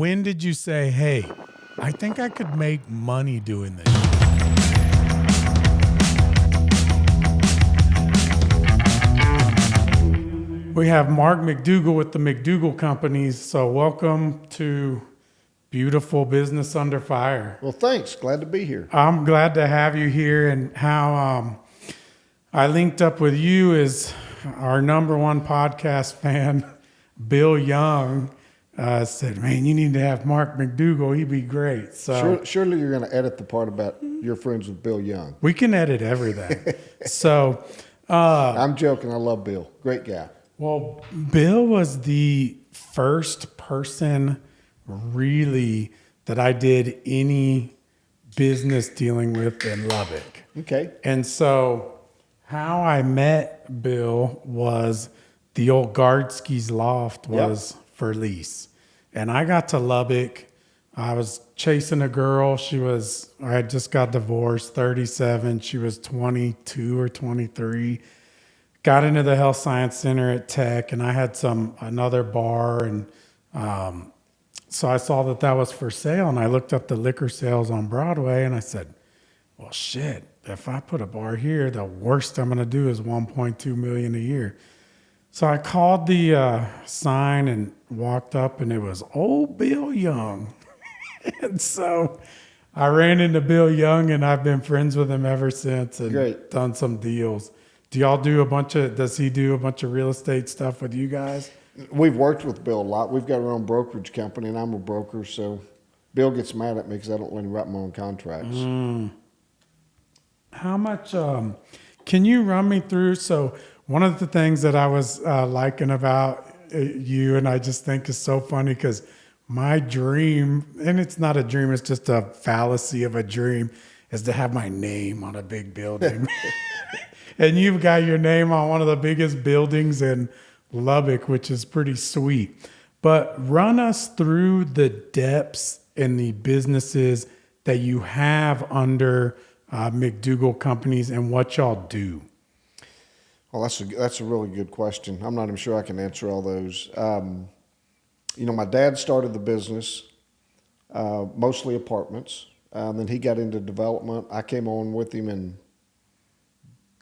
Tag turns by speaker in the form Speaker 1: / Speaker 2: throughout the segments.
Speaker 1: When did you say, hey, I think I could make money doing this? We have Marc McDougal with the McDougal Companies. So welcome to beautiful Business Under Fire.
Speaker 2: Well, thanks. Glad to be here.
Speaker 1: I'm glad to have you here. And how I linked up with you is our number one podcast fan, Bill Young. Said, man, you need to have Marc McDougal. He'd be great. So
Speaker 2: Surely you're going to edit the part about your friends with Bill Young.
Speaker 1: we can edit everything. So
Speaker 2: I'm joking. I love Bill. Great guy.
Speaker 1: well, Bill was the first person really that I did any business dealing with in Lubbock.
Speaker 2: Okay.
Speaker 1: And so how I met Bill was the old Guardski's loft was for lease. And I got to Lubbock. I was chasing a girl. I had just got divorced, 37. She was 22 or 23. Got into the health science center at Tech, and I had another bar. And so I saw that was for sale, and I looked up the liquor sales on Broadway, and I said, well, shit, if I put a bar here, the worst I'm going to do is $1.2 million a year. So I called the sign and walked up, and it was old Bill Young. And so I ran into Bill Young, and I've been friends with him ever since and
Speaker 2: Great.
Speaker 1: done some deals. Do y'all does he do a bunch of real estate stuff with you guys?
Speaker 2: We've worked with Bill a lot. We've got our own brokerage company, and I'm a broker, so Bill gets mad at me because I don't let him write my own contracts.
Speaker 1: How much, can you run me through? So one of the things that I was liking about you, and I just think is so funny because my dream, and it's not a dream, it's just a fallacy of a dream, is to have my name on a big building. And you've got your name on one of the biggest buildings in Lubbock, which is pretty sweet. But run us through the depths and the businesses that you have under McDougal Companies and what y'all do.
Speaker 2: Well, that's a really good question. I'm not even sure I can answer all those. My dad started the business, mostly apartments. Then he got into development. I came on with him in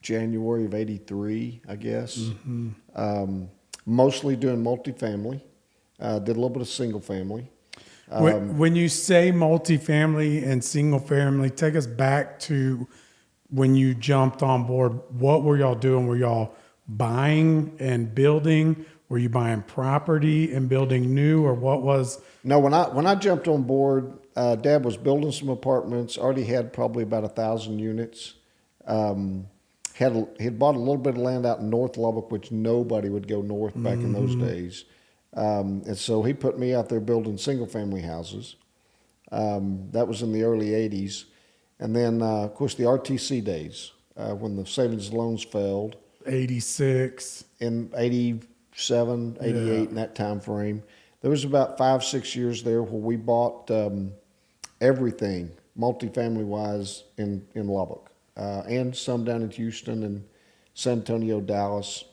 Speaker 2: January of '83, I guess. Mm-hmm. Mostly doing multifamily. Did a little bit of single family.
Speaker 1: When you say multifamily and single family, take us back to when you jumped on board. What were y'all doing? Were y'all buying and building? Were you buying property and building new, or what was?
Speaker 2: No, when I jumped on board, Dad was building some apartments. Already had probably about 1,000 units. He'd bought a little bit of land out in North Lubbock, which nobody would go north back in those days. And so he put me out there building single family houses. That was in the early 80s. And then, of course, the RTC days, when the savings and loans failed.
Speaker 1: 86.
Speaker 2: In 87, 88, in that time frame. There was about 5-6 years there where we bought everything, multifamily-wise, in Lubbock. And some down in Houston and San Antonio, Dallas,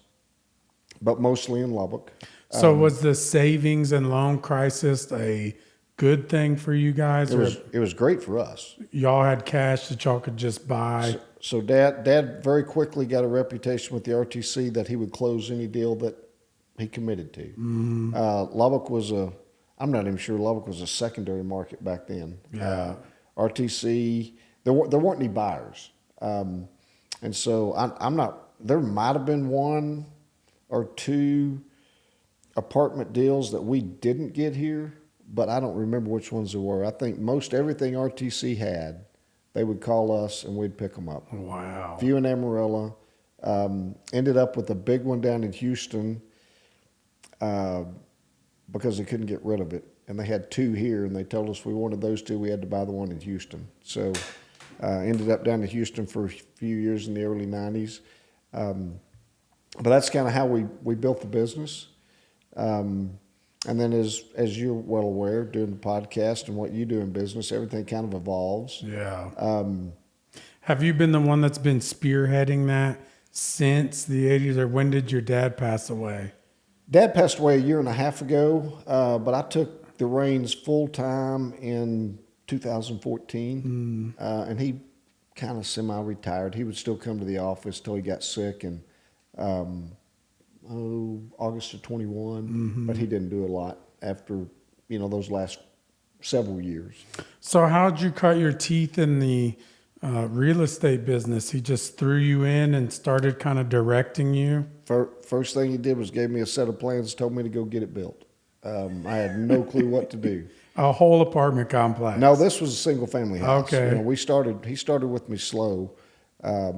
Speaker 2: but mostly in Lubbock.
Speaker 1: So was the savings and loan crisis a good thing for you guys?
Speaker 2: It was great for us.
Speaker 1: Y'all had cash that y'all could just buy?
Speaker 2: So Dad very quickly got a reputation with the RTC that he would close any deal that he committed to. Mm-hmm. Lubbock I'm not even sure Lubbock was a secondary market back then.
Speaker 1: Yeah.
Speaker 2: RTC, there weren't any buyers. And so there might have been 1 or 2 apartment deals that we didn't get here, but I don't remember which ones there were. I think most everything RTC had, they would call us and we'd pick them up.
Speaker 1: Wow.
Speaker 2: A few in Amarillo. Ended up with a big one down in Houston because they couldn't get rid of it. And they had 2 here, and they told us we wanted those 2. We had to buy the one in Houston. So ended up down in Houston for a few years in the early 90s. But that's kind of how we built the business. And then as you're well aware, doing the podcast and what you do in business, everything kind of evolves.
Speaker 1: Yeah. Have you been the one that's been spearheading that since the 80s, or when did your dad pass away?
Speaker 2: Dad passed away a year and a half ago, but I took the reins full time in 2014, and he kind of semi-retired. He would still come to the office till he got sick in August of 21, but he didn't do a lot after those last several years.
Speaker 1: So how'd you cut your teeth in the real estate business? He just threw you in and started kind of directing you?
Speaker 2: First thing he did was gave me a set of plans, told me to go get it built. I had no clue what to do.
Speaker 1: A whole apartment complex?
Speaker 2: No, this was a single family house.
Speaker 1: Okay.
Speaker 2: He started with me slow. I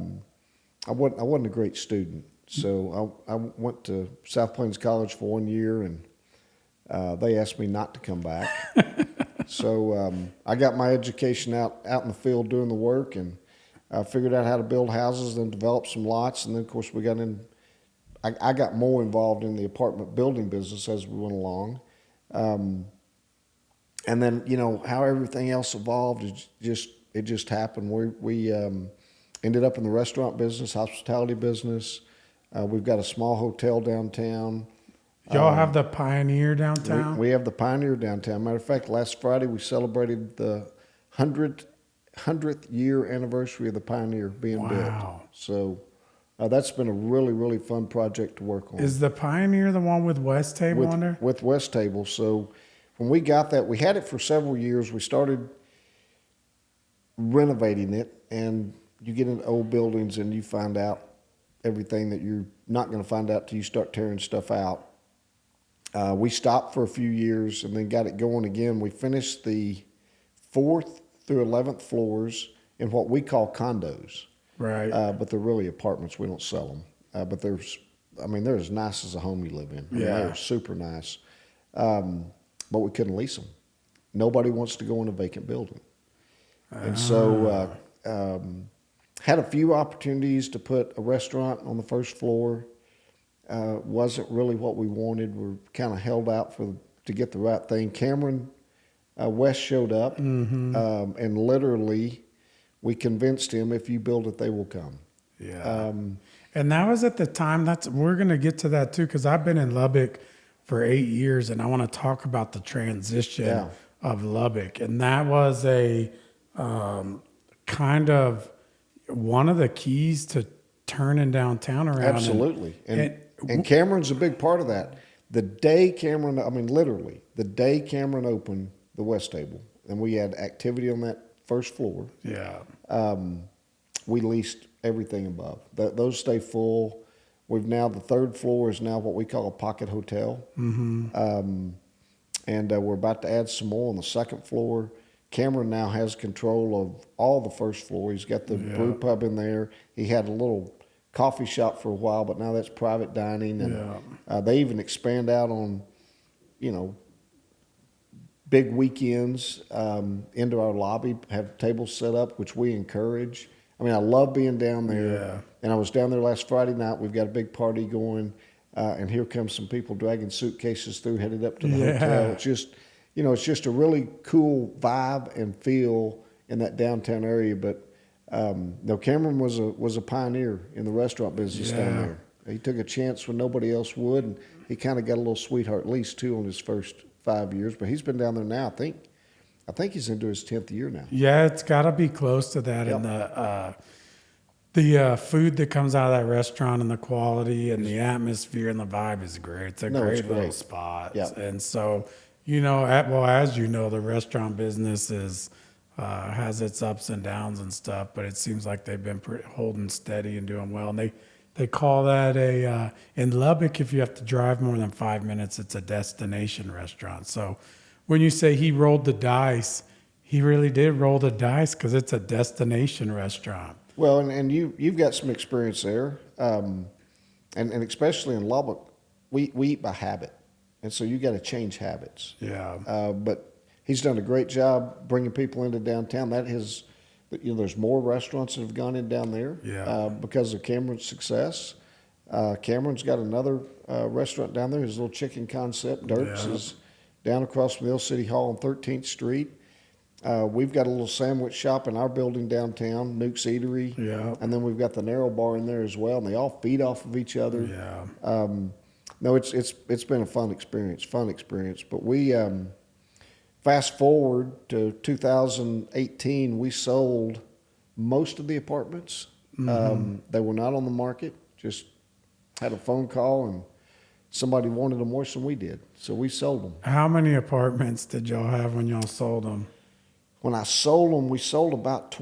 Speaker 2: wasn't a great student, so I went to South Plains College for 1 year, and they asked me not to come back. So I got my education out in the field doing the work, and I figured out how to build houses, then develop some lots, and then of course we got in. I got more involved in the apartment building business as we went along, and then how everything else evolved. It just happened. We ended up in the restaurant business, hospitality business. We've got a small hotel downtown.
Speaker 1: Y'all have the Pioneer downtown?
Speaker 2: We have the Pioneer downtown. Matter of fact, last Friday we celebrated the 100th year anniversary of the Pioneer being built. So that's been a really, really fun project to work on.
Speaker 1: Is the Pioneer the one with West Table on there?
Speaker 2: With West Table. So when we got that, we had it for several years. We started renovating it, and you get into old buildings and you find out everything that you're not going to find out till you start tearing stuff out. We stopped for a few years and then got it going again. We finished the 4th through 11th floors in what we call condos.
Speaker 1: Right.
Speaker 2: But they're really apartments. We don't sell them. But they're as nice as a home you live in.
Speaker 1: Yeah.
Speaker 2: They're super nice. But we couldn't lease them. Nobody wants to go in a vacant building. And so had a few opportunities to put a restaurant on the first floor. Wasn't really what we wanted. We're kind of held out to get the right thing. Cameron West showed up, and literally we convinced him, if you build it, they will come.
Speaker 1: Yeah. And that was at the time. We're going to get to that too, because I've been in Lubbock for 8 years, and I want to talk about the transition of Lubbock. And that was a kind of one of the keys to turning downtown around.
Speaker 2: Absolutely. And Cameron's a big part of that. The day Cameron opened the West Table, and we had activity on that first floor.
Speaker 1: Yeah.
Speaker 2: We leased everything above. Those stay full. The third floor is now what we call a pocket hotel. And we're about to add some more on the second floor. Cameron now has control of all the first floor. He's got the brew pub in there. He had a little coffee shop for a while, but now that's private dining. And they even expand out on, big weekends into our lobby, have tables set up, which we encourage. I love being down there.
Speaker 1: Yeah.
Speaker 2: And I was down there last Friday night. We've got a big party going, and here comes some people dragging suitcases through, headed up to the hotel. It's just a really cool vibe and feel in that downtown area. But Cameron was a pioneer in the restaurant business down there. He took a chance when nobody else would, and he kind of got a little sweetheart lease too on his first 5 years. But he's been down there now. I think he's into his 10th year now.
Speaker 1: Yeah, it's got to be close to that.
Speaker 2: Yep.
Speaker 1: And the food that comes out of that restaurant and the quality and the atmosphere and the vibe is great. It's a great little spot.
Speaker 2: Yep.
Speaker 1: And so, as you know, the restaurant business has its ups and downs and stuff, but it seems like they've been holding steady and doing well. And they call that in Lubbock, if you have to drive more than 5 minutes, it's a destination restaurant. So when you say he rolled the dice, he really did roll the dice, because it's a destination restaurant.
Speaker 2: Well, and you've got some experience there, and especially in Lubbock, we eat by habit, and so you got to change habits.
Speaker 1: Yeah.
Speaker 2: But he's done a great job bringing people into downtown. There's more restaurants that have gone in down there.
Speaker 1: Yeah.
Speaker 2: Because of Cameron's success. Cameron's got another restaurant down there. His little chicken concept, Dirk's, is down across from the old City Hall on 13th Street. We've got a little sandwich shop in our building downtown, Nuke's Eatery.
Speaker 1: Yeah.
Speaker 2: And then we've got the Narrow Bar in there as well, and they all feed off of each other.
Speaker 1: Yeah.
Speaker 2: No, it's been a fun experience. But we Fast forward to 2018, we sold most of the apartments. They were not on the market, just had a phone call and somebody wanted them worse than we did. So we sold them.
Speaker 1: How many apartments did y'all have when y'all sold them?
Speaker 2: When I sold them, we sold about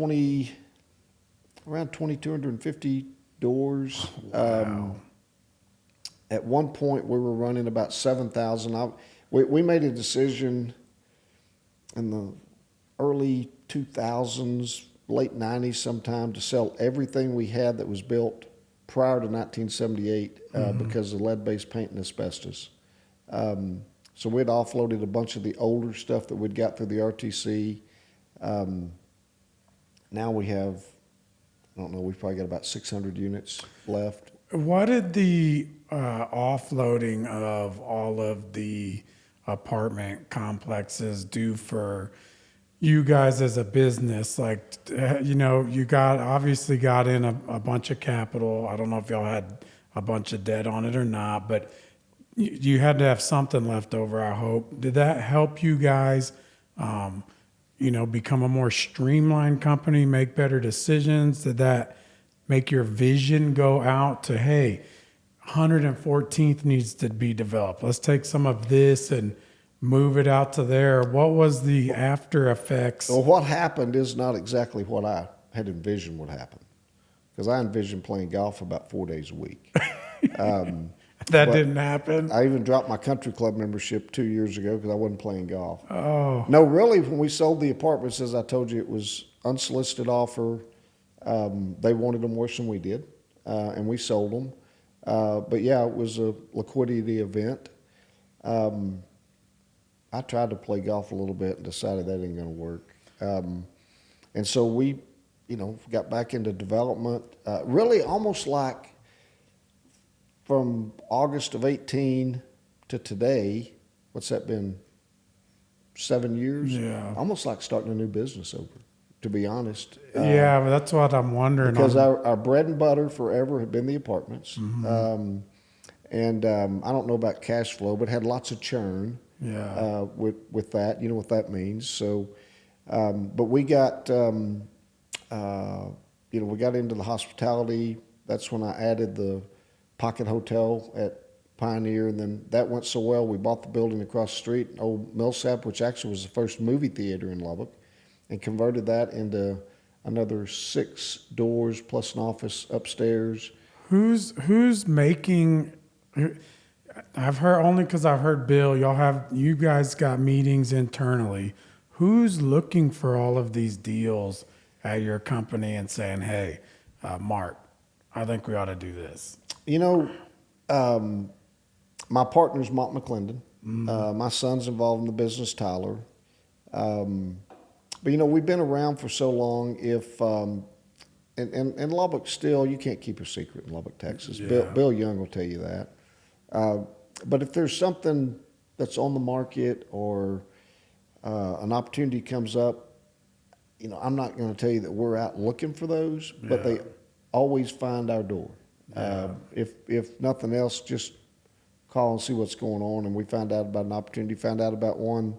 Speaker 2: around 2,250 doors.
Speaker 1: Wow.
Speaker 2: At one point, we were running about 7,000. We made a decision in the early 2000s, late 90s sometime, to sell everything we had that was built prior to 1978 because of lead-based paint and asbestos. So we'd offloaded a bunch of the older stuff that we'd got through the RTC. Now we have, I don't know, we've probably got about 600 units left.
Speaker 1: What did the offloading of all of the apartment complexes do for you guys as a business? Like, you obviously got in a bunch of capital. I don't know if y'all had a bunch of debt on it or not, but you had to have something left over, I hope. Did that help you guys, become a more streamlined company, make better decisions? Did that make your vision go out to, hey, 114th needs to be developed. Let's take some of this and move it out to there. What was the after effects?
Speaker 2: Well, what happened is not exactly what I had envisioned would happen, because I envisioned playing golf about 4 days a week.
Speaker 1: That didn't happen.
Speaker 2: I even dropped my country club membership 2 years ago because I wasn't playing golf.
Speaker 1: Oh,
Speaker 2: No, really, when we sold the apartments, as I told you, it was unsolicited offer. They wanted them worse than we did, and we sold them. But yeah, it was a liquidity event. I tried to play golf a little bit and decided that ain't going to work. And so we, got back into development, really almost like from August of 18 to today. What's that been? 7 years?
Speaker 1: Yeah.
Speaker 2: Almost like starting a new business over, to be honest.
Speaker 1: yeah, but that's what I'm wondering.
Speaker 2: Because our bread and butter forever had been the apartments. And I don't know about cash flow, but had lots of churn.
Speaker 1: Yeah.
Speaker 2: With that, you know what that means. So, but we got, we got into the hospitality. That's when I added the Pocket Hotel at Pioneer, and then that went so well, we bought the building across the street, old Millsap, which actually was the first movie theater in Lubbock, and converted that into another 6 doors plus an office upstairs.
Speaker 1: Who's making? I've heard, only because I've heard Bill. You guys got meetings internally. Who's looking for all of these deals at your company and saying, "Hey, Mark, I think we ought to do this"?
Speaker 2: My partner's Marc McDougal. My son's involved in the business, Tyler. But we've been around for so long. If and Lubbock still, you can't keep a secret in Lubbock, Texas.
Speaker 1: Yeah.
Speaker 2: Bill Young will tell you that. But if there's something that's on the market or an opportunity comes up, I'm not going to tell you that we're out looking for those, but they always find our door.
Speaker 1: Yeah.
Speaker 2: If nothing else, just call and see what's going on. And we found out about an opportunity, found out about one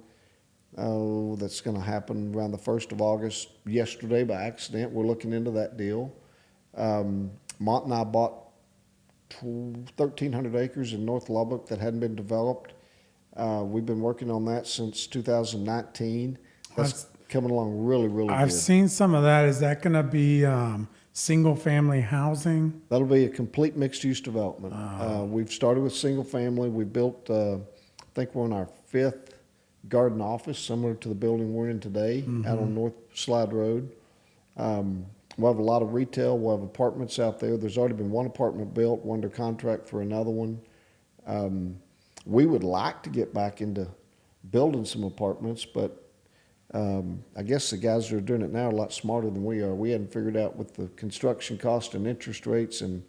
Speaker 2: that's going to happen around the 1st of August yesterday by accident. We're looking into that deal. Mont and I bought 1,300 acres in North Lubbock that hadn't been developed. We've been working on that since 2019. That's coming along really, really good.
Speaker 1: I've seen some of that. Is that going to be single family housing?
Speaker 2: That'll be a complete mixed-use development. We've started with single family. We built, I think we're on our 5th garden office, similar to the building we're in today, out on North Slide Road. We'll have a lot of retail. We'll have apartments out there. There's already been one apartment built, one under contract for another one. We would like to get back into building some apartments, but I guess the guys that are doing it now are a lot smarter than we are. We hadn't figured out with the construction cost and interest rates, and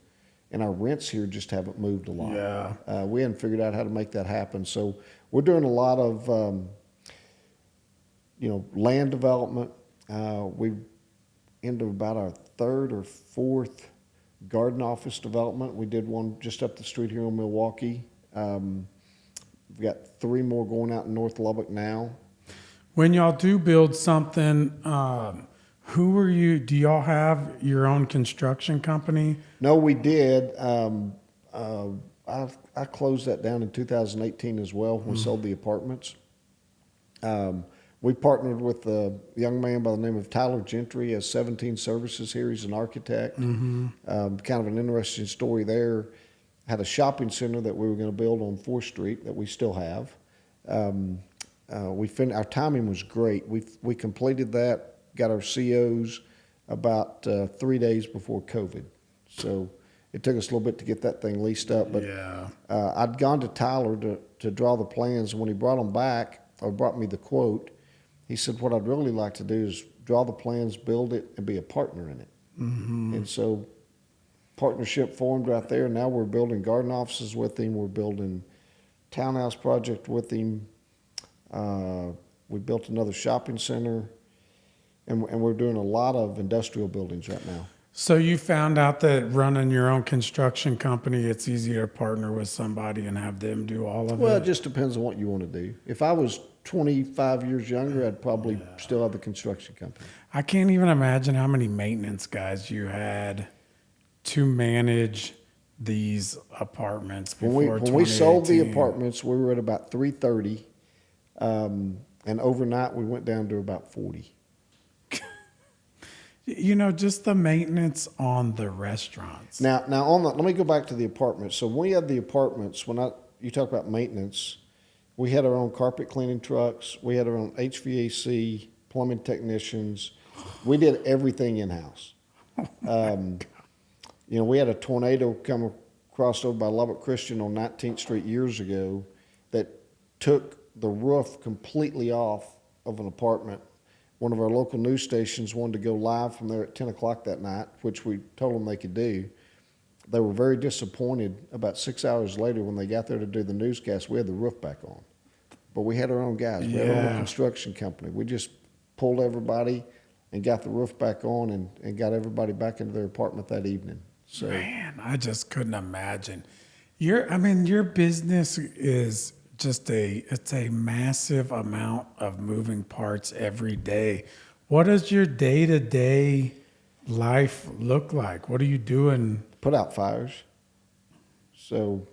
Speaker 2: our rents here just haven't moved a lot.
Speaker 1: Yeah.
Speaker 2: We hadn't figured out how to make that happen. So we're doing a lot of, land development. We've into about our 3rd or 4th garden office development. We did one just up the street here in Milwaukee. We've got 3 more going out in North Lubbock now.
Speaker 1: When y'all do build something, who are you? Do y'all have your own construction company?
Speaker 2: No, we did. I closed that down in 2018 as well when we sold the apartments. We partnered with a young man by the name of Tyler Gentry. He has 17 services here. He's an architect. Kind of an interesting story there. Had a shopping center that we were going to build on 4th Street that we still have. Our timing was great. We completed that, got our COs about 3 days before COVID. So it took us a little bit to get that thing leased up. But
Speaker 1: Yeah.
Speaker 2: I'd gone to Tyler to draw the plans. When he brought them back, or brought me the quote, he said, what I'd really like to do is draw the plans, build it, and be a partner in it. And so partnership formed right there. Now we're building garden offices with him. We're building townhouse project with him. We built another shopping center. And we're doing a lot of industrial buildings right now.
Speaker 1: So you found out that running your own construction company, it's easier to partner with somebody and have them do all of
Speaker 2: Well,
Speaker 1: it?
Speaker 2: it just depends on what you want to do. If I was 25 years younger, I'd probably still have the construction company.
Speaker 1: I can't even imagine how many maintenance guys you had to manage these apartments before
Speaker 2: When we sold the
Speaker 1: 2018.
Speaker 2: apartments, we were at about 330, and overnight we went down to about 40.
Speaker 1: You know, just the maintenance on the restaurants.
Speaker 2: Now let me go back to the apartments. So when we had the apartments, you talk about maintenance, we had our own carpet cleaning trucks, we had our own HVAC, plumbing technicians. We did everything in house. We had a tornado come across over by Lubbock Christian on 19th Street years ago that took the roof completely off of an apartment. One of our local news stations wanted to go live from there at 10 o'clock that night, which we told them they could do. They were very disappointed about 6 hours later when they got there to do the newscast. We had the roof back on. But we had our own guys. We had our own construction company. We just pulled everybody and got the roof back on and got everybody back into their apartment that evening. So,
Speaker 1: Man, I just couldn't imagine. Your business is just it's a massive amount of moving parts every day. What does your day-to-day life look like? What are you doing?
Speaker 2: put out fires. So,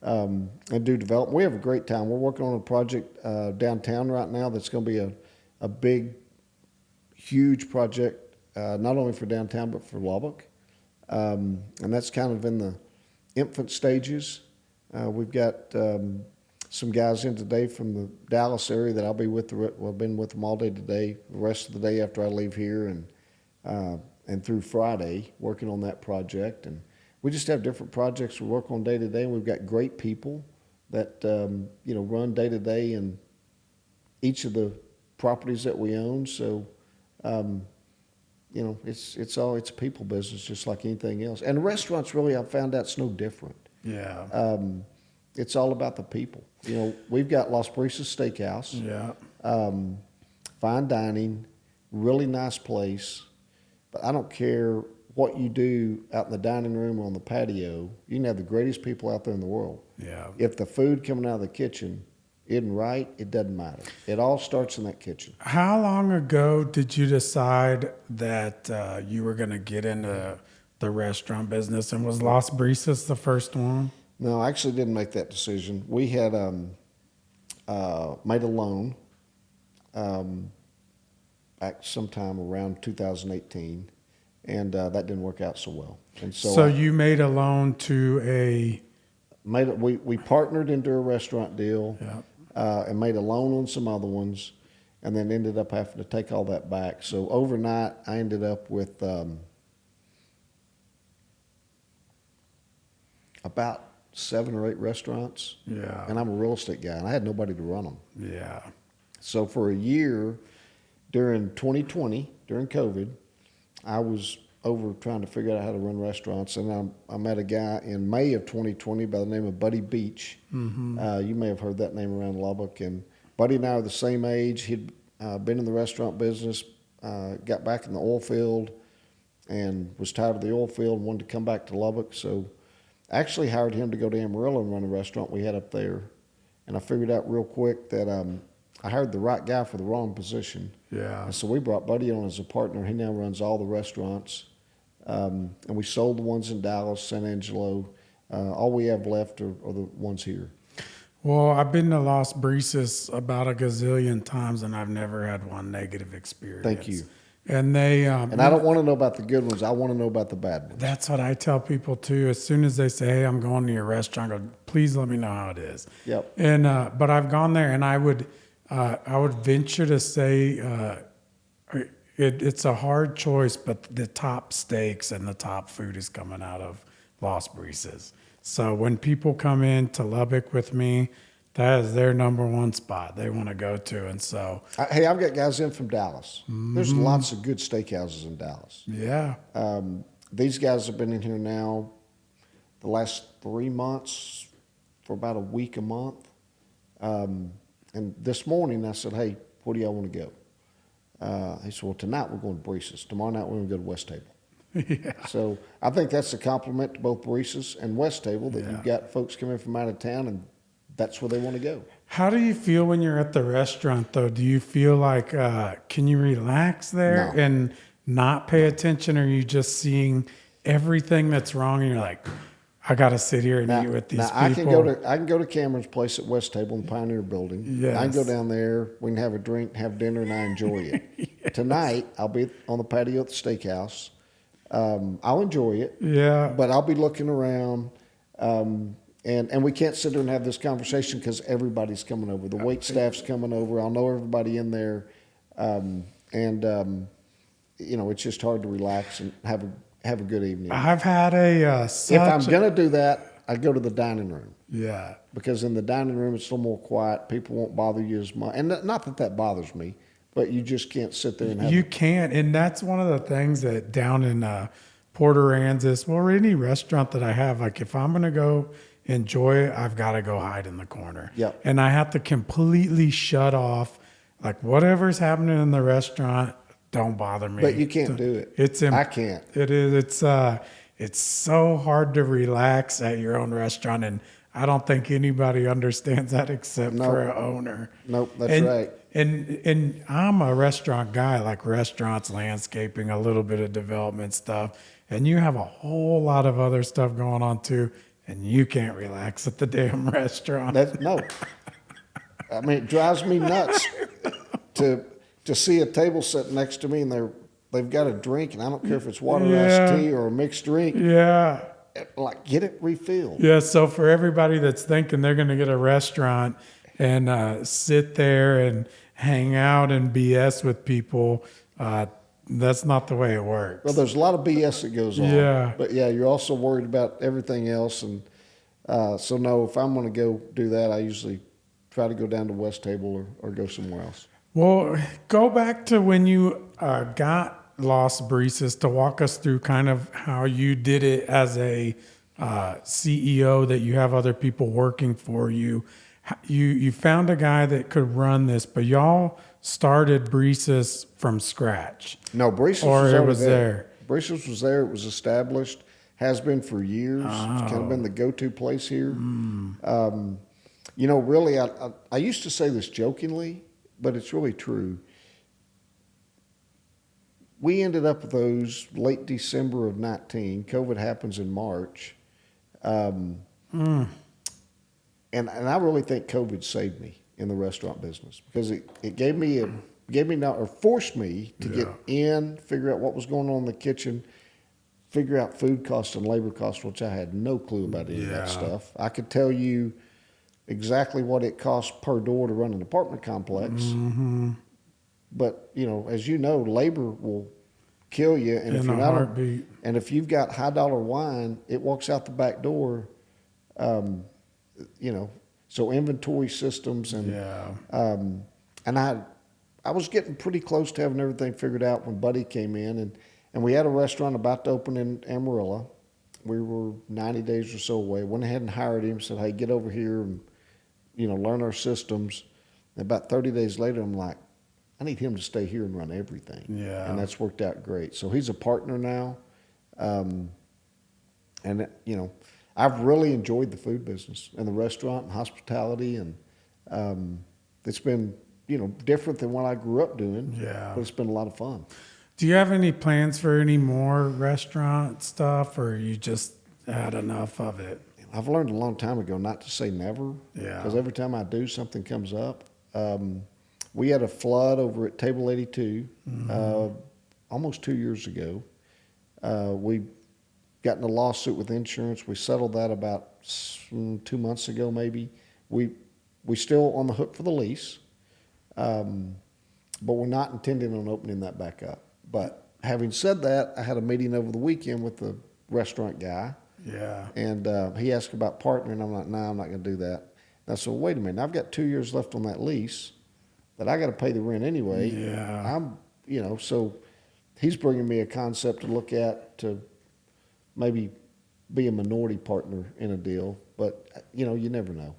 Speaker 2: and do development. We have a great time. We're working on a project downtown right now that's going to be a big, huge project, not only for downtown but for Lubbock. And that's kind of in the infant stages. We've got some guys in today from the Dallas area that I'll be with. I've been with them all day today. The rest of the day after I leave here, and through Friday, working on that project. And we just have different projects we work on day to day. And we've got great people that run day to day in each of the properties that we own. So. It's a people business just like anything else. And restaurants, really, I've found out it's no different.
Speaker 1: Yeah.
Speaker 2: It's all about the people. We've got Las Brisas Steakhouse.
Speaker 1: Yeah.
Speaker 2: Fine dining, really nice place. But I don't care what you do out in the dining room or on the patio. You can have the greatest people out there in the world.
Speaker 1: Yeah.
Speaker 2: If the food coming out of the kitchen isn't right, it doesn't matter. It all starts in that kitchen.
Speaker 1: How long ago did you decide that you were going to get into the restaurant business? And was Las Brisas the first one?
Speaker 2: No, I actually didn't make that decision. We had made a loan back sometime around 2018, and that didn't work out so well. And
Speaker 1: So you made a loan to a...
Speaker 2: We partnered into a restaurant deal.
Speaker 1: Yeah.
Speaker 2: And made a loan on some other ones, and then ended up having to take all that back. So overnight, I ended up with about 7 or 8 restaurants.
Speaker 1: Yeah.
Speaker 2: And I'm a real estate guy, and I had nobody to run them.
Speaker 1: Yeah.
Speaker 2: So for a year, during 2020, during COVID, I was over trying to figure out how to run restaurants, and I met a guy in May of 2020 by the name of Buddy Beach. Mm-hmm. You may have heard that name around Lubbock. And Buddy and I are the same age. He'd been in the restaurant business, got back in the oil field, and was tired of the oil field and wanted to come back to Lubbock. So I actually hired him to go to Amarillo and run a restaurant we had up there. And I figured out real quick that I hired the right guy for the wrong position.
Speaker 1: Yeah.
Speaker 2: And so we brought Buddy on as a partner. He now runs all the restaurants. And we sold the ones in Dallas, San Angelo. All we have left are the ones here.
Speaker 1: Well, I've been to Las Brisas about a gazillion times, and I've never had one negative experience.
Speaker 2: Thank you.
Speaker 1: And they
Speaker 2: And I don't want to know about the good ones. I want to know about the bad ones.
Speaker 1: that's what I tell people too. As soon as they say, "Hey, I'm going to your restaurant," I go, please let me know how it is.
Speaker 2: Yep.
Speaker 1: And but I've gone there, and I would venture to say it's a hard choice, but the top steaks and the top food is coming out of Las Brisas. So when people come in to Lubbock with me, that is their number one spot they want to go to. And so,
Speaker 2: Hey, I've got guys in from Dallas. There's lots of good steakhouses in Dallas.
Speaker 1: yeah.
Speaker 2: These guys have been in here now the last 3 months for about a week a month. And this morning I said, hey, where do y'all want to go? He said, well, tonight we're going to Brisas. Tomorrow night we're going to go to West Table.
Speaker 1: Yeah.
Speaker 2: So I think that's a compliment to both Brisas and West Table that you've got folks coming from out of town, and that's where they want to go.
Speaker 1: How do you feel when you're at the restaurant, though? Do you feel like, can you relax there
Speaker 2: No.
Speaker 1: and not pay attention? Or are you just seeing everything that's wrong and you're like, I got to sit here and eat with these people?
Speaker 2: I can go to Cameron's place at West Table in the Pioneer Building.
Speaker 1: Yes.
Speaker 2: I can go down there. We can have a drink, have dinner, and I enjoy it. Yes. Tonight I'll be on the patio at the steakhouse. I'll enjoy it.
Speaker 1: Yeah.
Speaker 2: But I'll be looking around. And we can't sit there and have this conversation because everybody's coming over. The wait staff's coming over. I'll know everybody in there. You know, it's just hard to relax and have a good evening.
Speaker 1: I've had
Speaker 2: If I'm going to do that, I go to the dining room.
Speaker 1: Yeah.
Speaker 2: Because in the dining room, it's a little more quiet. People won't bother you as much. And not that that bothers me, but you just can't sit there and have
Speaker 1: You can't. And that's one of the things that down in Port Aransas, or any restaurant that I have, like if I'm going to go enjoy it, I've got to go hide in the corner.
Speaker 2: Yep.
Speaker 1: And I have to completely shut off, like whatever's happening in the restaurant, don't bother me.
Speaker 2: But you can't do it. I can't.
Speaker 1: It is. It's so hard to relax at your own restaurant, and I don't think anybody understands that except for an owner.
Speaker 2: Nope, that's right.
Speaker 1: And I'm a restaurant guy, like restaurants, landscaping, a little bit of development stuff, and you have a whole lot of other stuff going on too, and you can't relax at the damn restaurant.
Speaker 2: No. I mean, it drives me nuts to see a table set next to me and they've got a drink, and I don't care if it's water, iced tea, or a mixed drink.
Speaker 1: Yeah.
Speaker 2: Like, get it refilled.
Speaker 1: Yeah. So for everybody that's thinking they're going to get a restaurant and sit there and hang out and BS with people, that's not the way it works.
Speaker 2: Well, there's a lot of BS that goes on.
Speaker 1: Yeah.
Speaker 2: But yeah, you're also worried about everything else. And so no, if I'm going to go do that, I usually try to go down to West Table or go somewhere else.
Speaker 1: Well, go back to when you got Las Brisas to walk us through kind of how you did it as a CEO, that you have other people working for you. You found a guy that could run this, but y'all started Brisas from scratch.
Speaker 2: No, Brisas
Speaker 1: or
Speaker 2: was
Speaker 1: it
Speaker 2: already
Speaker 1: was there.
Speaker 2: Brisas was there. It was established, has been for years. It's kind of been the go-to place here. You know, really, I used to say this jokingly, but it's really true. We ended up with those late December of 19. COVID happens in March. And I really think COVID saved me in the restaurant business, because it forced me to get in, figure out what was going on in the kitchen, figure out food costs and labor costs, which I had no clue about any of that stuff. I could tell you exactly what it costs per door to run an apartment complex. But, you know, as you know, labor will kill you. And if you're not
Speaker 1: heartbeat.
Speaker 2: And if you've got high dollar wine, it walks out the back door. You know, so inventory systems and I was getting pretty close to having everything figured out when Buddy came in, and we had a restaurant about to open in Amarillo. We were 90 days or so away. Went ahead and hired him, said, hey, get over here and, you know, learn our systems. And about 30 days later, I'm like, I need him to stay here and run everything.
Speaker 1: Yeah.
Speaker 2: And that's worked out great. So he's a partner now. And, you know, I've really enjoyed the food business and the restaurant and hospitality. And it's been, different than what I grew up doing.
Speaker 1: Yeah.
Speaker 2: But it's been a lot of fun.
Speaker 1: Do you have any plans for any more restaurant stuff, or you just had enough of it?
Speaker 2: I've learned a long time ago not to say never.
Speaker 1: Yeah.
Speaker 2: Because every time I do, something comes up. We had a flood over at Table 82 almost 2 years ago. We got in a lawsuit with insurance. We settled that about 2 months ago, maybe. We still on the hook for the lease, but we're not intending on opening that back up. But having said that, I had a meeting over the weekend with the restaurant guy.
Speaker 1: Yeah.
Speaker 2: And he asked about partnering. I'm like, no, I'm not going to do that. And I said, well, wait a minute. I've got 2 years left on that lease that I got to pay the rent anyway.
Speaker 1: Yeah.
Speaker 2: So he's bringing me a concept to look at to maybe be a minority partner in a deal. But, you never know.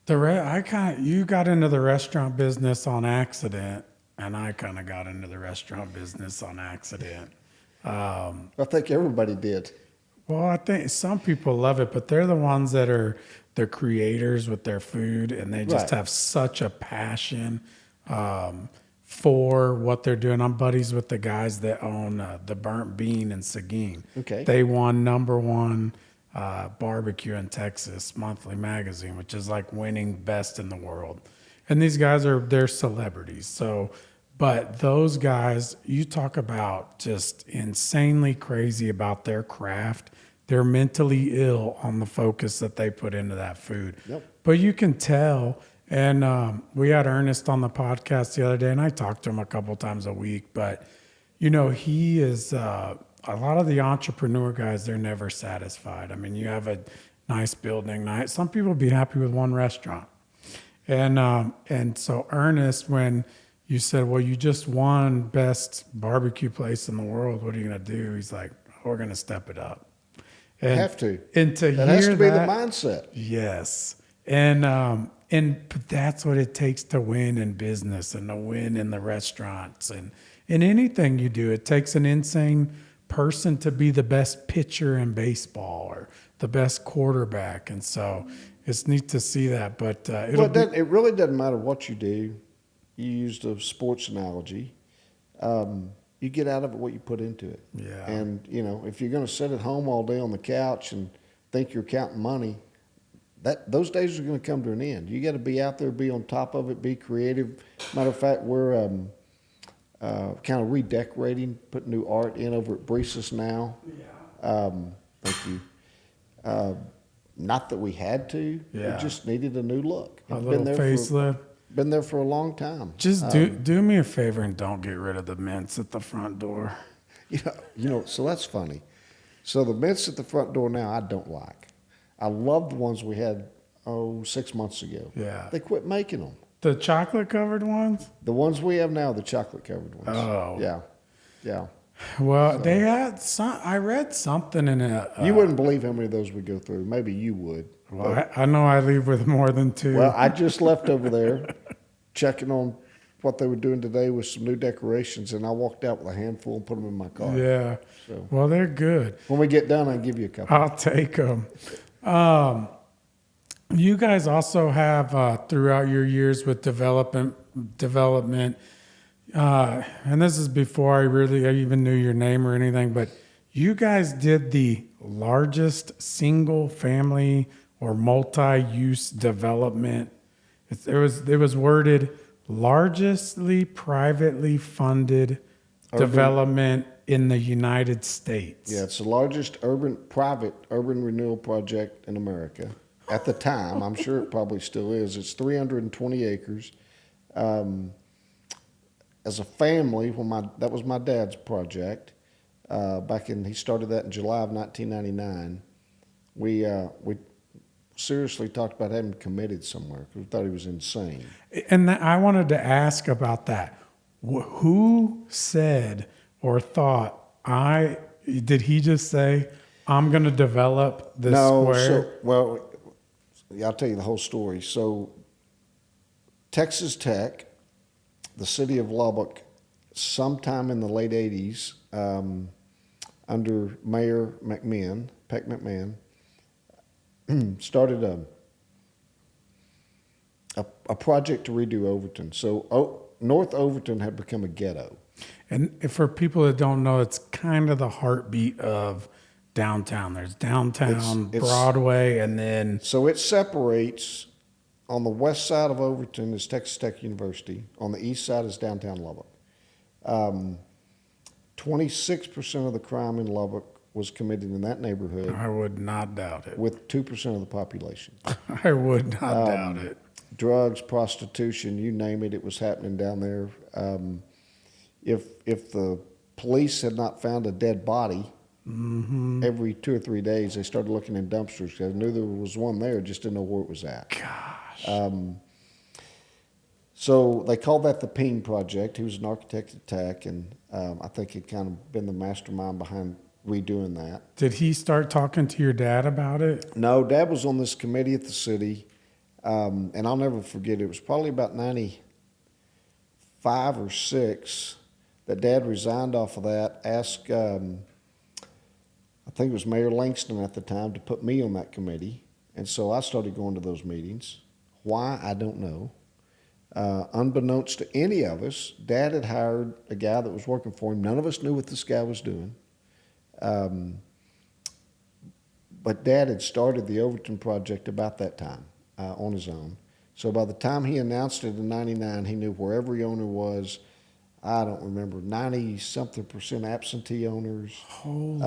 Speaker 1: You got into the restaurant business on accident, and I kind of got into the restaurant business on accident.
Speaker 2: I think everybody did.
Speaker 1: Well, I think some people love it, but they're the ones that are the creators with their food, and they just
Speaker 2: Right.
Speaker 1: have such a passion for what they're doing. I'm buddies with the guys that own the Burnt Bean in Seguin.
Speaker 2: Okay.
Speaker 1: They won #1 barbecue in Texas monthly magazine, which is like winning best in the world. And these guys they're celebrities. So, but those guys, you talk about just insanely crazy about their craft. They're mentally ill on the focus that they put into that food.
Speaker 2: Yep.
Speaker 1: But you can tell. And we had Ernest on the podcast the other day, and I talked to him a couple times a week. But, he is a lot of the entrepreneur guys, they're never satisfied. I mean, you have a nice building. Some people be happy with one restaurant. And so Ernest, when you said, well, you just won best barbecue place in the world, what are you going to do? He's like, we're going to step it up. And,
Speaker 2: Have to.
Speaker 1: And to
Speaker 2: That
Speaker 1: hear
Speaker 2: has to be the
Speaker 1: that-
Speaker 2: mindset.
Speaker 1: Yes. But that's what it takes to win in business and to win in the restaurants and in anything you do. It takes an insane person to be the best pitcher in baseball or the best quarterback. And so it's neat to see that, but
Speaker 2: It really doesn't matter what you do. You used a sports analogy. You get out of it what you put into it.
Speaker 1: Yeah.
Speaker 2: And, if you're going to sit at home all day on the couch and think you're counting money, those days are going to come to an end. You got to be out there, be on top of it, be creative. Matter of fact, we're kind of redecorating, putting new art in over at Breesus now.
Speaker 1: Yeah.
Speaker 2: Thank you. Not that we had to.
Speaker 1: Yeah.
Speaker 2: It just needed a new look.
Speaker 1: A
Speaker 2: It's
Speaker 1: little facelift.
Speaker 2: Been there for a long time.
Speaker 1: Just do me a favor and don't get rid of the mints at the front door.
Speaker 2: So that's funny. So the mints at the front door now I don't like. I love the ones we had 6 months ago.
Speaker 1: Yeah.
Speaker 2: They quit making them.
Speaker 1: The chocolate covered ones?
Speaker 2: The ones we have now, the chocolate covered ones.
Speaker 1: Oh.
Speaker 2: Yeah.
Speaker 1: Well, they had some. I read something in a.
Speaker 2: You wouldn't believe how many of those we go through. Maybe you would.
Speaker 1: Well, I know I leave with more than 2.
Speaker 2: Well, I just left over there checking on what they were doing today with some new decorations, and I walked out with a handful and put them in my car.
Speaker 1: Yeah.
Speaker 2: So
Speaker 1: Well, they're good.
Speaker 2: when we get done, I'll give you a couple.
Speaker 1: I'll take them. You guys also have throughout your years with development, and this is before I even knew your name or anything, but you guys did the largest single family or multi-use development. It was worded largestly privately funded development in the United States.
Speaker 2: Yeah, it's the largest private urban renewal project in America. At the time, I'm sure it probably still is. It's 320 acres. As a family, that was my dad's project. He started that in July of 1999. We seriously talked about having committed somewhere because we thought he was insane.
Speaker 1: And I wanted to ask about that. Who said or thought did he just say, I'm going to develop this square?
Speaker 2: I'll tell you the whole story. So Texas Tech, the city of Lubbock, sometime in the late 80s, under Mayor Peck McMahon, started a project to redo Overton. So North Overton had become a ghetto.
Speaker 1: And for people that don't know, it's kind of the heartbeat of downtown. There's downtown
Speaker 2: It's
Speaker 1: Broadway, and then
Speaker 2: So it separates. On the west side of Overton is Texas Tech University. On the east side is downtown Lubbock. 26% of the crime in Lubbock was committed in that neighborhood,
Speaker 1: I would not doubt it.
Speaker 2: with 2% of the population.
Speaker 1: I would not doubt it.
Speaker 2: Drugs, prostitution, you name it, it was happening down there. If the police had not found a dead body every 2 or 3 days, they started looking in dumpsters because they knew there was one there, just didn't know where it was at.
Speaker 1: Gosh.
Speaker 2: So they called that the Peen Project. He was an architect at Tech, and I think he'd kind of been the mastermind behind redoing that.
Speaker 1: Did he start talking to your dad about it?
Speaker 2: No, Dad was on this committee at the city, and I'll never forget, it was probably about 95 or 6 that Dad resigned off of that, asked, I think it was Mayor Langston at the time, to put me on that committee. And so I started going to those meetings. Why, I don't know. Unbeknownst to any of us, Dad had hired a guy that was working for him. None of us knew what this guy was doing. But Dad had started the Overton project about that time on his own. So by the time he announced it in '99, he knew where every owner was. I don't remember, 90-something% absentee owners.
Speaker 1: Holy.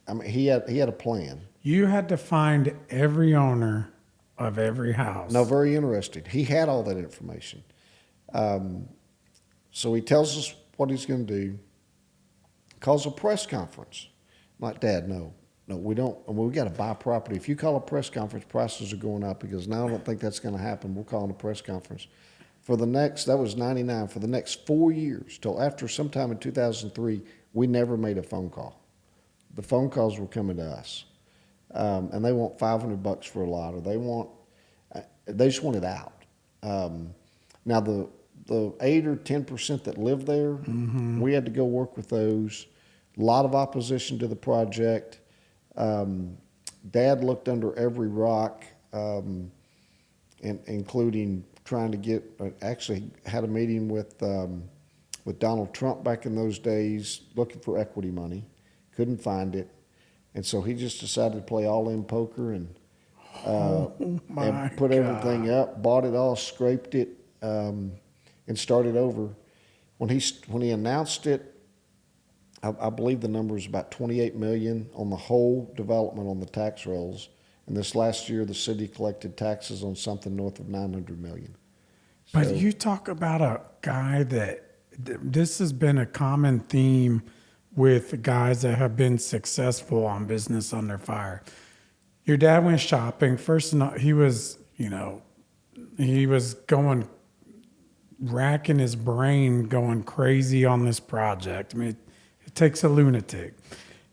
Speaker 2: I mean, he had a plan.
Speaker 1: You had to find every owner of every house.
Speaker 2: No, very interesting. He had all that information. So he tells us what he's going to do. Calls a press conference. I'm like, Dad, no, we don't. I mean, we got to buy property. If you call a press conference, prices are going up. Because now I don't think that's going to happen. We're calling a press conference. That was '99. For the next 4 years, till after sometime in 2003, we never made a phone call. The phone calls were coming to us. And they want $500 for a lot, or they just want it out. Now the 8 or 10% that live there, we had to go work with those. A lot of opposition to the project. Dad looked under every rock, including trying to get. Actually, had a meeting with Donald Trump back in those days, looking for equity money. Couldn't find it. And so he just decided to play all-in poker and put everything up, bought it all, scraped it, and started over. When he announced it, I believe the number was about $28 million on the whole development on the tax rolls. And this last year, the city collected taxes on something north of $900 million.
Speaker 1: But you talk about a guy this has been a common theme with guys that have been successful on business under fire. Your dad went shopping. First, he was going, racking his brain, going crazy on this project. I mean, it takes a lunatic.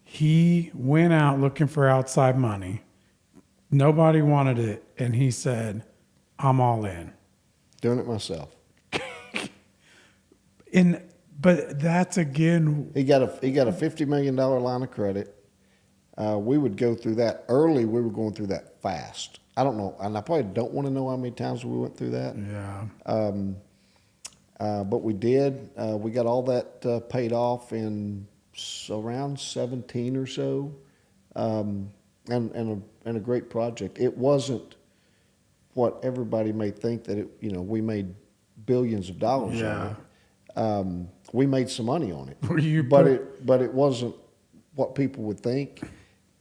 Speaker 1: He went out looking for outside money. Nobody wanted it. And he said, I'm all in.
Speaker 2: Doing it myself.
Speaker 1: But that's again.
Speaker 2: He got a $50 million line of credit. We would go through that early. We were going through that fast. I don't know, and I probably don't want to know how many times we went through that.
Speaker 1: Yeah.
Speaker 2: But we did. We got all that paid off in around 17 or so, and a great project. It wasn't what everybody may think that it. We made billions of dollars on it. We made some money on it, but it wasn't what people would think.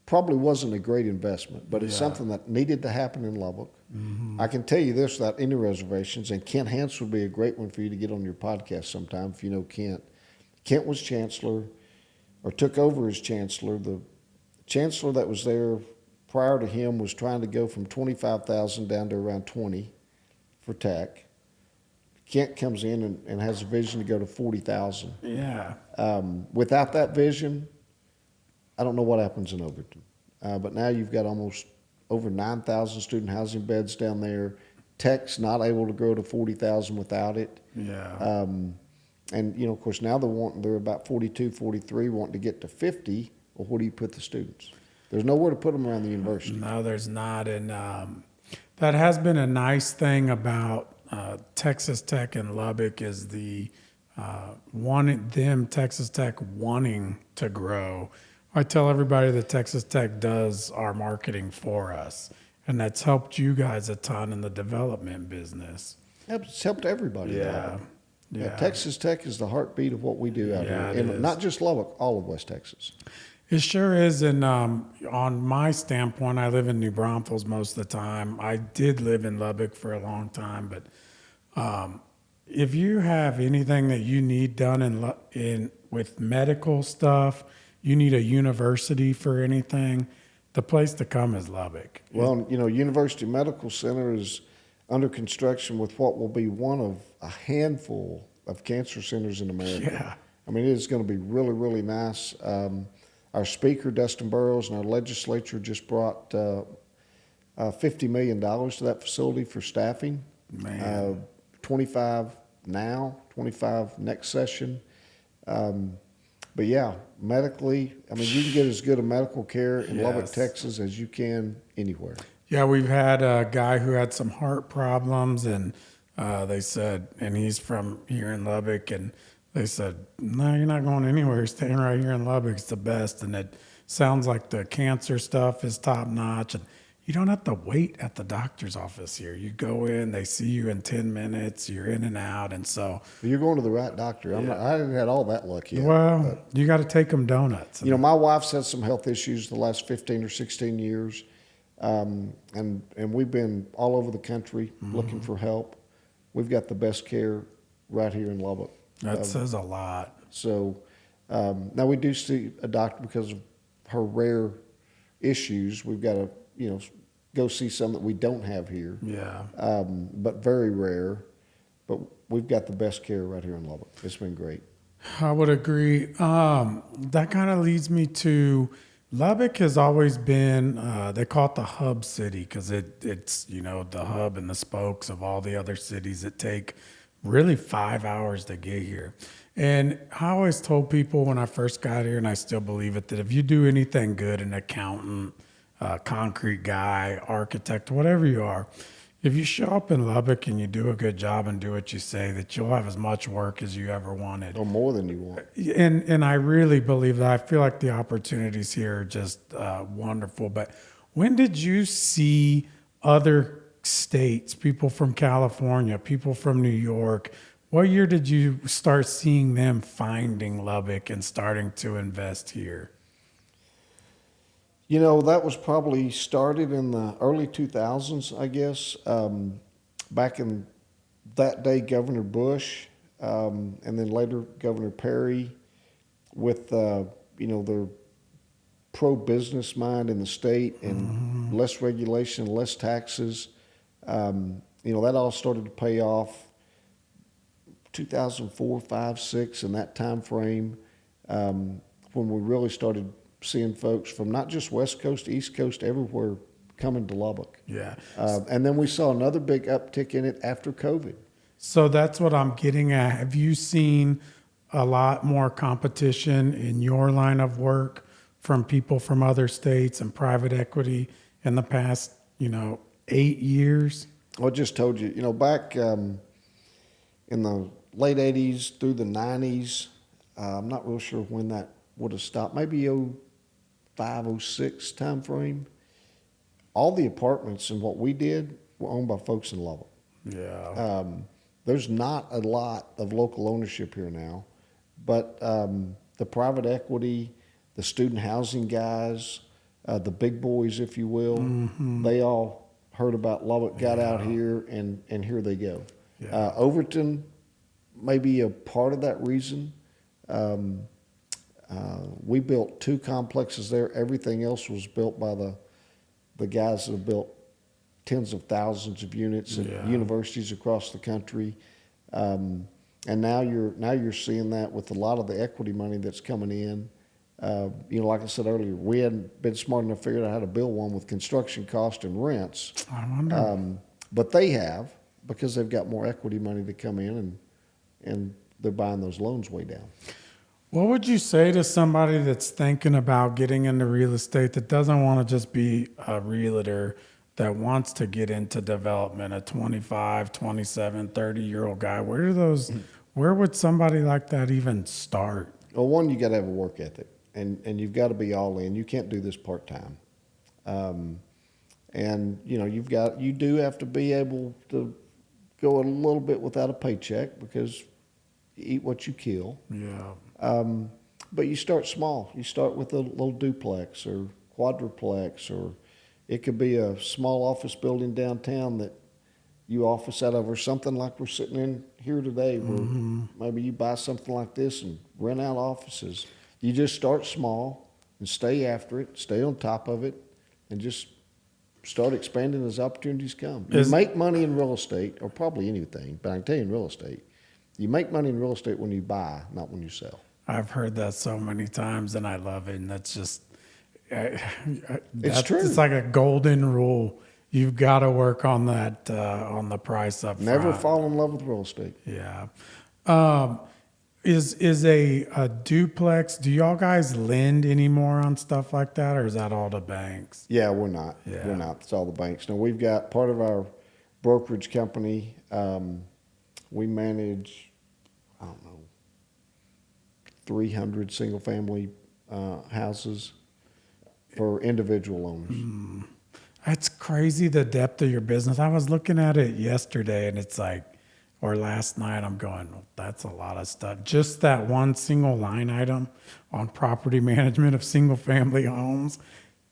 Speaker 2: Probably wasn't a great investment, but it's something that needed to happen in Lubbock. Mm-hmm. I can tell you this without any reservations, and Kent Hance would be a great one for you to get on your podcast sometime if you know Kent. Kent was chancellor, or took over as chancellor. The chancellor that was there prior to him was trying to go from 25,000 down to around 20 for tech. Kent comes in and has a vision to go to 40,000.
Speaker 1: Yeah.
Speaker 2: Without that vision, I don't know what happens in Overton. But now you've got almost over 9,000 student housing beds down there. Tech's not able to grow to 40,000 without it.
Speaker 1: Yeah.
Speaker 2: And, of course, now they're about 42, 43, wanting to get to 50. Well, where do you put the students? There's nowhere to put them around the university.
Speaker 1: No, there's not. And That has been a nice thing about Texas Tech and Lubbock is the Texas Tech wanting to grow. I tell everybody that Texas Tech does our marketing for us, and that's helped you guys a ton in the development business.
Speaker 2: It's helped everybody.
Speaker 1: Yeah.
Speaker 2: Texas Tech is the heartbeat of what we do out here, and not just Lubbock, all of West Texas.
Speaker 1: It sure is. And on my standpoint, I live in New Braunfels most of the time. I did live in Lubbock for a long time, but if you have anything that you need done with medical stuff, you need a university for anything, the place to come is Lubbock.
Speaker 2: Well, University Medical Center is under construction with what will be one of a handful of cancer centers in America.
Speaker 1: Yeah.
Speaker 2: I mean, it is going to be really, really nice. Our speaker, Dustin Burrows, and our legislature just brought $50 million to that facility for staffing.
Speaker 1: Man.
Speaker 2: 25 now, 25 next session. But yeah, medically, I mean, you can get as good a medical care in Lubbock, Texas as you can anywhere.
Speaker 1: Yeah, we've had a guy who had some heart problems, and they said, and he's from here in Lubbock, and they said, no, you're not going anywhere. You're staying right here in Lubbock. It's the best. And it sounds like the cancer stuff is top notch. And you don't have to wait at the doctor's office here. You go in, they see you in 10 minutes, you're in and out. And so
Speaker 2: you're going to the right doctor. I haven't had all that luck yet.
Speaker 1: Well, you got to take them donuts.
Speaker 2: My wife's had some health issues the last 15 or 16 years. And we've been all over the country looking for help. We've got the best care right here in Lubbock.
Speaker 1: That says a lot.
Speaker 2: So now we do see a doctor because of her rare issues. We've got to, go see some that we don't have here.
Speaker 1: Yeah.
Speaker 2: But very rare. But we've got the best care right here in Lubbock. It's been great.
Speaker 1: I would agree. That kind of leads me to Lubbock has always been, they call it the hub city because it's, the hub and the spokes of all the other cities that take really 5 hours to get here. And I always told people when I first got here, and I still believe it, that if you do anything good, an accountant, concrete guy, architect, whatever you are, if you show up in Lubbock and you do a good job and do what you say, that you'll have as much work as you ever wanted.
Speaker 2: Or more than you want.
Speaker 1: And I really believe that. I feel like the opportunities here are just wonderful. But when did you see other states, people from California, people from New York, what year did you start seeing them finding Lubbock and starting to invest here?
Speaker 2: That was probably started in the early 2000s, I guess. Back in that day, Governor Bush, and then later Governor Perry, with their pro-business mind in the state and less regulation, less taxes. That all started to pay off 2004, 5, 6, in that time frame, when we really started seeing folks from not just West Coast, East Coast, everywhere coming to Lubbock.
Speaker 1: Yeah.
Speaker 2: And then we saw another big uptick in it after COVID.
Speaker 1: So that's what I'm getting at. Have you seen a lot more competition in your line of work from people from other states and private equity in the past, 8 years?
Speaker 2: I just told you, back in the late 80s through the 90s, I'm not real sure when that would have stopped, maybe 05, 06 time frame. All the apartments and what we did were owned by folks in Lubbock.
Speaker 1: Yeah.
Speaker 2: There's not a lot of local ownership here now, but the private equity, the student housing guys, the big boys, if you will, they all heard about Lubbock, got out here, and here they go.
Speaker 1: Yeah.
Speaker 2: Overton may be a part of that reason. We built 2 complexes there. Everything else was built by the guys that have built tens of thousands of units at universities across the country. And now you're seeing that with a lot of the equity money that's coming in. Like I said earlier, we hadn't been smart enough to figure out how to build one with construction cost and rents.
Speaker 1: I wonder.
Speaker 2: But they have, because they've got more equity money to come in, and they're buying those loans way down.
Speaker 1: What would you say to somebody that's thinking about getting into real estate that doesn't want to just be a realtor, that wants to get into development, a 25, 27, 30-year-old guy, where would somebody like that even start?
Speaker 2: Well, one, you got to have a work ethic, and you've got to be all in. You can't do this part time. And you do have to be able to go a little bit without a paycheck because you eat what you kill.
Speaker 1: Yeah.
Speaker 2: But you start small. You start with a little duplex or quadruplex, or it could be a small office building downtown that you office out of, or something like we're sitting in here today, where maybe you buy something like this and rent out offices. You just start small and stay after it, stay on top of it, and just start expanding as opportunities come. You make money in real estate, or probably anything, but I can tell you in real estate, you make money in real estate when you buy, not when you sell.
Speaker 1: I've heard that so many times, and I love it. And that's just,
Speaker 2: It's true.
Speaker 1: It's like a golden rule. You've got to work on that, on the price up
Speaker 2: Never
Speaker 1: front.
Speaker 2: fall in love with real estate.
Speaker 1: Yeah. Is a duplex, do y'all guys lend anymore on stuff like that, or is that all the banks?
Speaker 2: Yeah, we're not.
Speaker 1: Yeah.
Speaker 2: We're not. It's all the banks. Now, we've got part of our brokerage company. We manage, I don't know, 300 single-family houses for individual owners.
Speaker 1: That's crazy, the depth of your business. I was looking at it yesterday, and it's like, or last night, I'm going, well, that's a lot of stuff. Just that one single line item on property management of single-family homes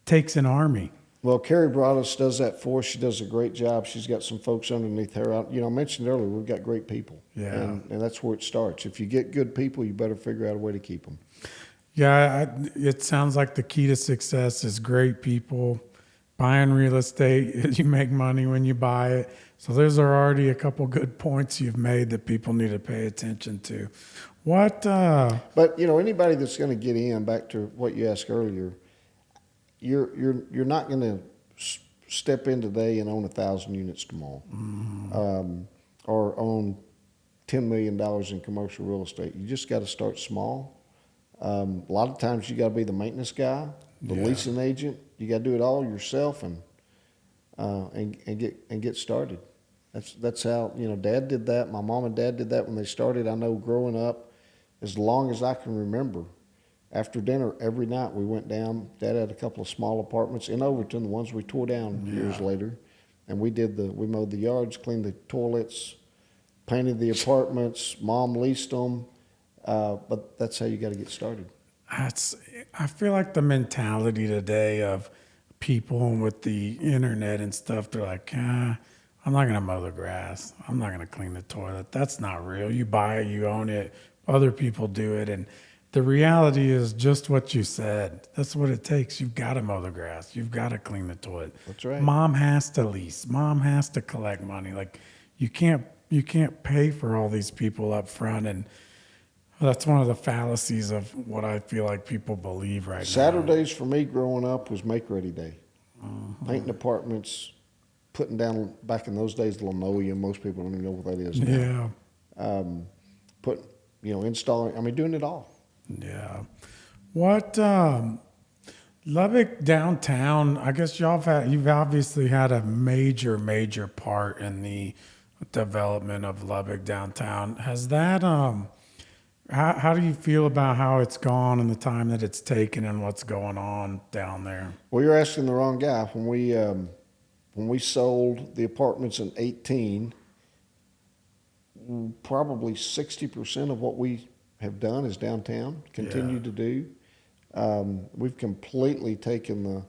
Speaker 1: takes an army.
Speaker 2: Well, Carrie Broadus does that for us. She does a great job. She's got some folks underneath her. I mentioned earlier, we've got great people.
Speaker 1: Yeah.
Speaker 2: And that's where it starts. If you get good people, you better figure out a way to keep them.
Speaker 1: Yeah, it sounds like the key to success is great people. Buying real estate, you make money when you buy it. So those are already a couple good points you've made that people need to pay attention to. What?
Speaker 2: But anybody that's going to get in, back to what you asked earlier, you're not going to step in today and own 1,000 units tomorrow, or own $10 million in commercial real estate. You just got to start small. A lot of times you got to be the maintenance guy, the leasing agent. You got to do it all yourself and get started. That's how Dad did that. My mom and Dad did that when they started. I know growing up, as long as I can remember, after dinner every night we went down. Dad had a couple of small apartments in Overton, the ones we tore down years later, and we mowed the yards, cleaned the toilets, painted the apartments. Mom leased them, but that's how you got to get started.
Speaker 1: I feel like the mentality today of people with the internet and stuff, they're like, I'm not going to mow the grass. I'm not going to clean the toilet. That's not real. You buy it, you own it. Other people do it. And the reality is just what you said. That's what it takes. You've got to mow the grass. You've got to clean the toilet.
Speaker 2: That's right.
Speaker 1: Mom has to lease. Mom has to collect money. Like you can't pay for all these people up front. And that's one of the fallacies of what I feel like people believe right now.
Speaker 2: Saturdays for me growing up was make-ready day. Painting apartments, putting down, back in those days, linoleum. Most people don't even know what that is now.
Speaker 1: Yeah.
Speaker 2: Installing, doing it all.
Speaker 1: Yeah. What, Lubbock downtown, I guess you've obviously had a major part in the development of Lubbock downtown. Has that, how do you feel about how it's gone and the time that it's taken and what's going on down there?
Speaker 2: Well, you're asking the wrong guy. When we sold the apartments in 2018, probably 60% of what we have done is downtown, continue to do. We've completely taken the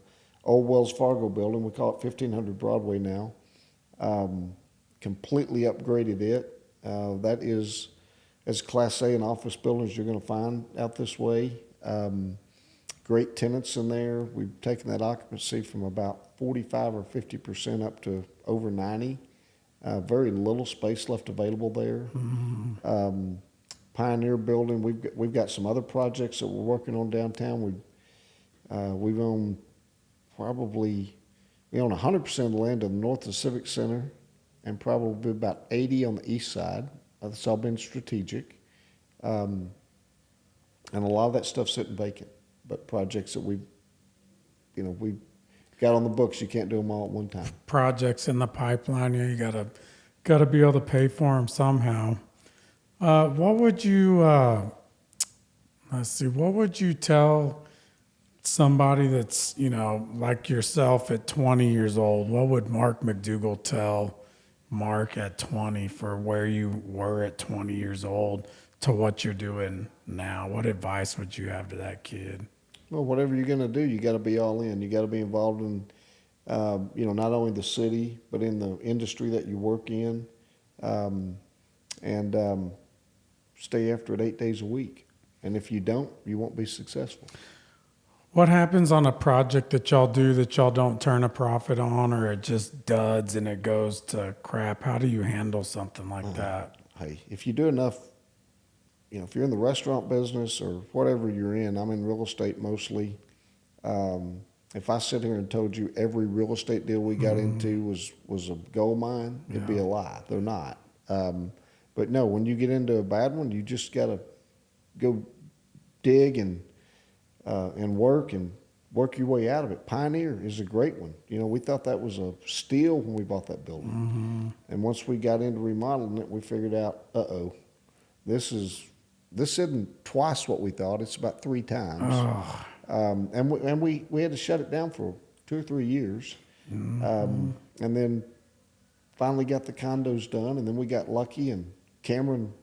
Speaker 2: old Wells Fargo building, we call it 1500 Broadway now, completely upgraded it. That is as Class A and office buildings you're going to find out this way. Great tenants in there. We've taken that occupancy from about 45 or 50% up to over 90. Very little space left available there. Pioneer Building. We've got some other projects that we're working on downtown. We've owned we own 100% of the land to the north of the Civic Center, and probably about 80 on the east side. That's all been strategic, and a lot of that stuff's sitting vacant. But projects that we've got on the books. You can't do them all at one time.
Speaker 1: Projects in the pipeline, yeah, you gotta be able to pay for them somehow. What would you let's see, what would you tell somebody that's, like yourself at 20 years old? What would Marc McDougal tell Mark at 20 for where you were at 20 years old to what you're doing now? What advice would you have to that kid?
Speaker 2: Well, whatever you're going to do, you got to be all in. You got to be involved in, not only the city, but in the industry that you work in, and stay after it 8 days a week. And if you don't, you won't be successful.
Speaker 1: What happens on a project that y'all do that y'all don't turn a profit on, or it just duds and it goes to crap? How do you handle something like that?
Speaker 2: Hey, if you do enough, if you're in the restaurant business or whatever you're in, I'm in real estate mostly. If I sit here and told you every real estate deal we got into was a gold mine, it'd be a lie. They're not. But no, when you get into a bad one, you just got to go dig and work your way out of it. Pioneer is a great one. We thought that was a steal when we bought that building. And once we got into remodeling it, we figured out, this isn't twice what we thought. It's about 3 times. And we had to shut it down for 2 or 3 years. And then finally got the condos done, and then we got lucky, and Cameron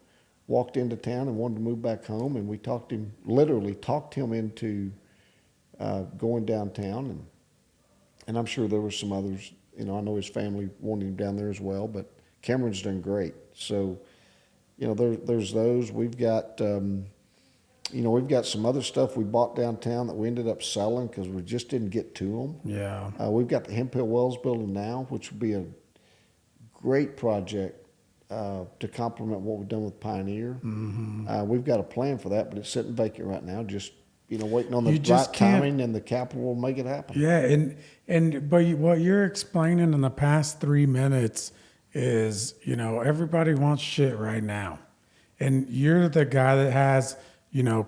Speaker 2: walked into town and wanted to move back home, and we literally talked him into going downtown, and I'm sure there were some others. I know his family wanted him down there as well, but Cameron's done great. So, there's those. We've got, we've got some other stuff we bought downtown that we ended up selling because we just didn't get to them.
Speaker 1: Yeah.
Speaker 2: We've got the Hemp Hill Wells building now, which would be a great project to complement what we've done with Pioneer. We've got a plan for that, but it's sitting vacant right now, just waiting on the right timing, and the capital will make it happen.
Speaker 1: Yeah, but what you're explaining in the past 3 minutes is, everybody wants shit right now, and you're the guy that has,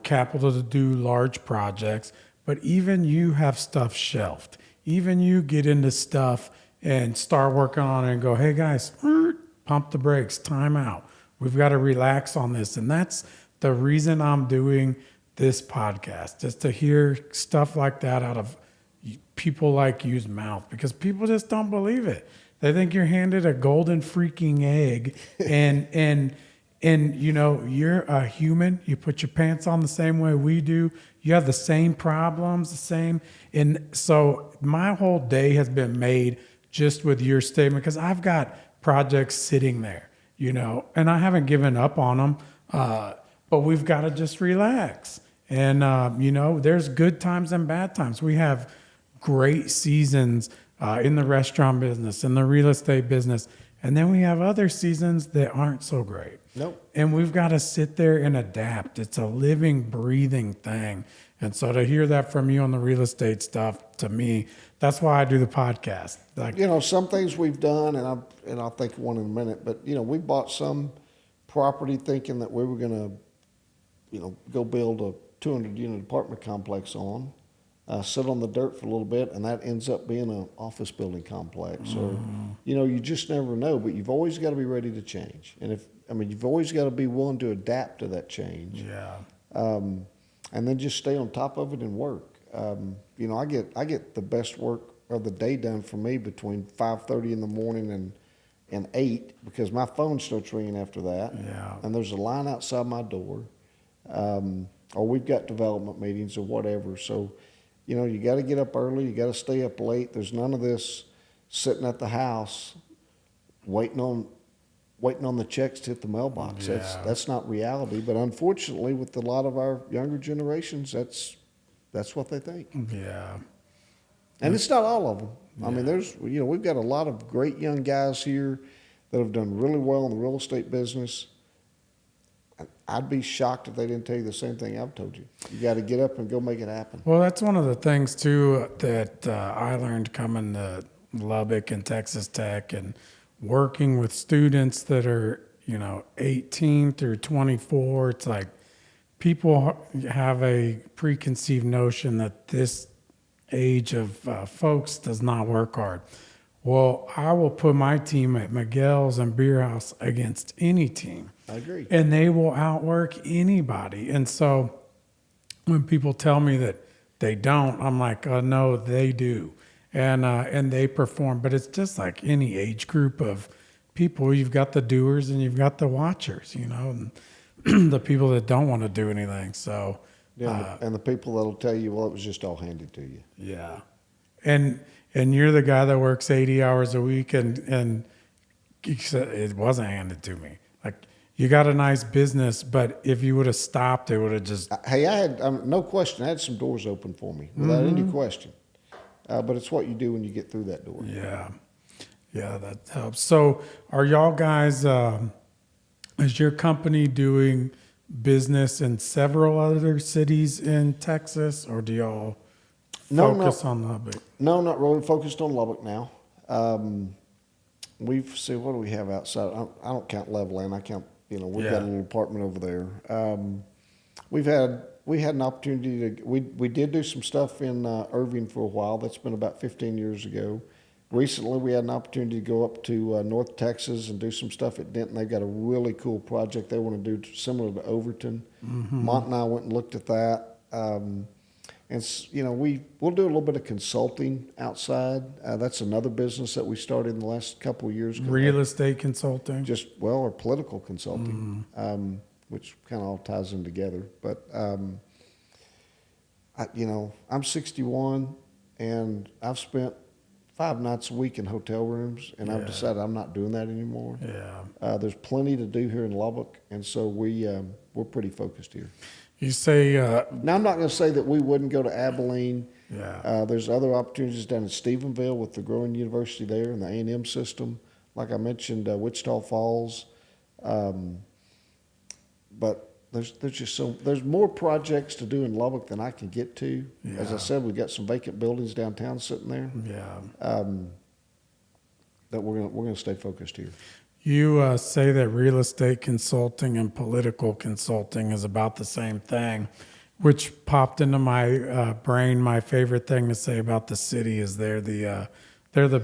Speaker 1: capital to do large projects, but even you have stuff shelved. Even you get into stuff and start working on it and go, hey guys, pump the brakes, time out. We've got to relax on this. And that's the reason I'm doing this podcast, just to hear stuff like that out of people like you's mouth, because people just don't believe it. They think you're handed a golden freaking egg and you're a human. You put your pants on the same way we do. You have the same problems, the same. And so my whole day has been made just with your statement, because I've got projects sitting there, and I haven't given up on them, but we've got to just relax. And, there's good times and bad times. We have great seasons in the restaurant business, in the real estate business, and then we have other seasons that aren't so great.
Speaker 2: Nope.
Speaker 1: And we've got to sit there and adapt. It's a living, breathing thing. And so to hear that from you on the real estate stuff, to me, that's why I do the podcast. Like,
Speaker 2: some things we've done, and I'll think of one in a minute, but, we bought some property thinking that we were going to, go build a 200-unit apartment complex on, sit on the dirt for a little bit, and that ends up being an office building complex. Or, you just never know, but you've always got to be ready to change. And you've always got to be willing to adapt to that change.
Speaker 1: Yeah.
Speaker 2: And then just stay on top of it and work. I get the best work of the day done for me between 5:30 in the morning and 8, because my phone starts ringing after that.
Speaker 1: Yeah.
Speaker 2: And there's a line outside my door. Or we've got development meetings or whatever. So, you got to get up early. You got to stay up late. There's none of this sitting at the house waiting on the checks to hit the mailbox.
Speaker 1: Yeah.
Speaker 2: That's not reality. But unfortunately, with a lot of our younger generations, that's what they think.
Speaker 1: Yeah.
Speaker 2: And it's not all of them. Yeah. We've got a lot of great young guys here that have done really well in the real estate business. I'd be shocked if they didn't tell you the same thing I've told you. You got to get up and go make it happen.
Speaker 1: Well, that's one of the things too that I learned coming to Lubbock and Texas Tech and working with students that are 18 through 24. It's like people have a preconceived notion that this age of folks does not work hard. Well, I will put my team at McDougals and Beer House against any team.
Speaker 2: I agree.
Speaker 1: And they will outwork anybody. And so when people tell me that they don't, I'm like, no, they do. And they perform. But it's just like any age group of people. You've got the doers and you've got the watchers, and the people that don't want to do anything. So,
Speaker 2: Yeah, and the people that'll tell you, well, it was just all handed to you.
Speaker 1: yeah. And you're the guy that works 80 hours a week and you said it wasn't handed to me. Like, you got a nice business, but if you would have stopped, it would have just.
Speaker 2: Hey, I had, no question, I had some doors open for me without any question. But it's what you do when you get through that door.
Speaker 1: Yeah. Yeah, that helps. So are y'all guys, is your company doing business in several other cities in Texas, or do y'all focus on Lubbock?
Speaker 2: No, not really. Focused on Lubbock now. We've see what do we have outside? I don't count Levelland. I count. We've got a little apartment over there. We had an opportunity to. We did do some stuff in Irving for a while. That's been about 15 years ago. Recently, we had an opportunity to go up to North Texas and do some stuff at Denton. They've got a really cool project they want to do similar to Overton. Mont and I went and looked at that. We'll do a little bit of consulting outside. That's another business that we started in the last couple of years.
Speaker 1: Real estate consulting?
Speaker 2: Or political consulting, which kind of all ties in together. But, I'm 61 and I've spent 5 nights a week in hotel rooms, and I've decided I'm not doing that anymore.
Speaker 1: Yeah.
Speaker 2: There's plenty to do here in Lubbock, and so we're pretty focused here.
Speaker 1: You say
Speaker 2: Now, I'm not going to say that we wouldn't go to Abilene.
Speaker 1: Yeah.
Speaker 2: There's other opportunities down in Stephenville with the growing university there and the A&M system. Like I mentioned, Wichita Falls. But there's more projects to do in Lubbock than I can get to.
Speaker 1: Yeah.
Speaker 2: As I said, we've got some vacant buildings downtown sitting there.
Speaker 1: Yeah.
Speaker 2: That we're gonna stay focused here.
Speaker 1: You say that real estate consulting and political consulting is about the same thing, which popped into my brain. My favorite thing to say about the city is they're the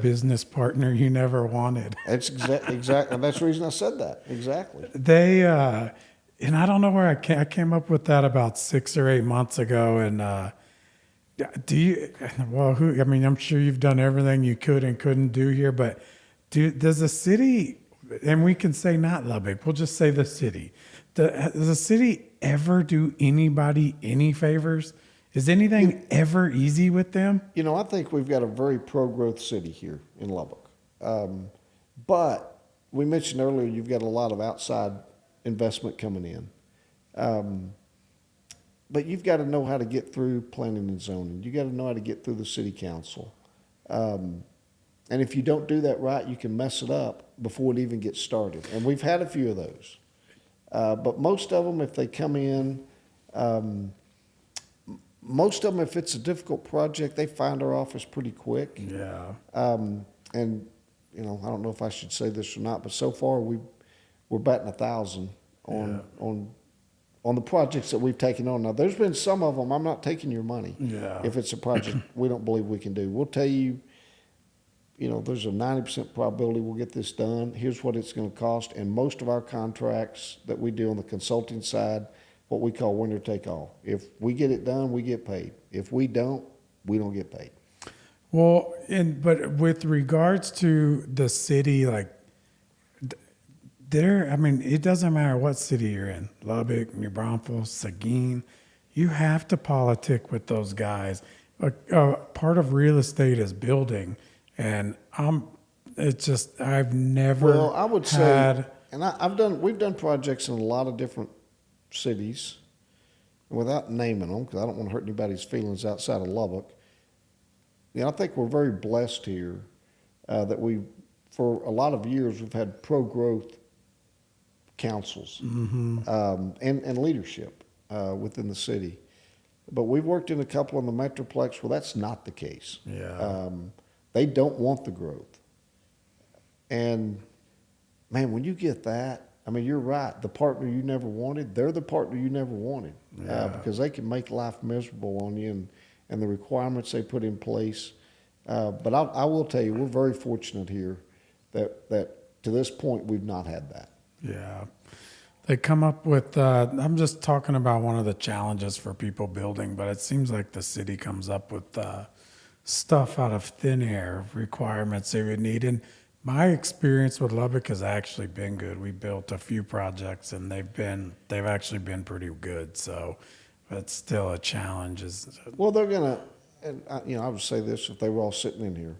Speaker 1: business partner you never wanted.
Speaker 2: That's exactly. That's the reason I said that. Exactly.
Speaker 1: They and I don't know where I came up with that about 6 or 8 months ago. And I'm sure you've done everything you could and couldn't do here, but does the city, and we can say not Lubbock, we'll just say the city, does the city ever do anybody any favors? Is anything ever easy with them?
Speaker 2: I think we've got a very pro-growth city here in Lubbock. But we mentioned earlier you've got a lot of outside investment coming in. But you've got to know how to get through planning and zoning. You got to know how to get through the city council. And if you don't do that right, you can mess it up before it even gets started. And we've had a few of those. But most of them, if they come in, if it's a difficult project, they find our office pretty quick.
Speaker 1: Yeah.
Speaker 2: And I don't know if I should say this or not, but so far we're batting 1,000 on the projects that we've taken on. Now, there's been some of them I'm not taking your money.
Speaker 1: Yeah.
Speaker 2: If it's a project we don't believe we can do, we'll tell you. There's a 90% probability we'll get this done. Here's what it's going to cost. And most of our contracts that we do on the consulting side, what we call winner take all. If we get it done, we get paid. If we don't get paid.
Speaker 1: Well, but with regards to the city, like it doesn't matter what city you're in, Lubbock, New Braunfels, Seguin, you have to politic with those guys. Part of real estate is building, and I've never.
Speaker 2: Well, I would say, and we've done projects in a lot of different cities, without naming them, because I don't want to hurt anybody's feelings outside of Lubbock. I think we're very blessed here that for a lot of years, we've had pro-growth councils and leadership within the city. But we've worked in a couple in the Metroplex where that's not the case.
Speaker 1: Yeah.
Speaker 2: They don't want the growth. And, man, when you get that, you're right. The partner you never wanted, they're the partner you never wanted because they can make life miserable on you. and the requirements they put in place. But I will tell you, we're very fortunate here that to this point we've not had that.
Speaker 1: Yeah. They come up with, I'm just talking about one of the challenges for people building, but it seems like the city comes up with stuff out of thin air, requirements they would need. And my experience with Lubbock has actually been good. We built a few projects and they've actually been pretty good. So it's still a challenge.
Speaker 2: Well, they're going to, and I would say this if they were all sitting in here,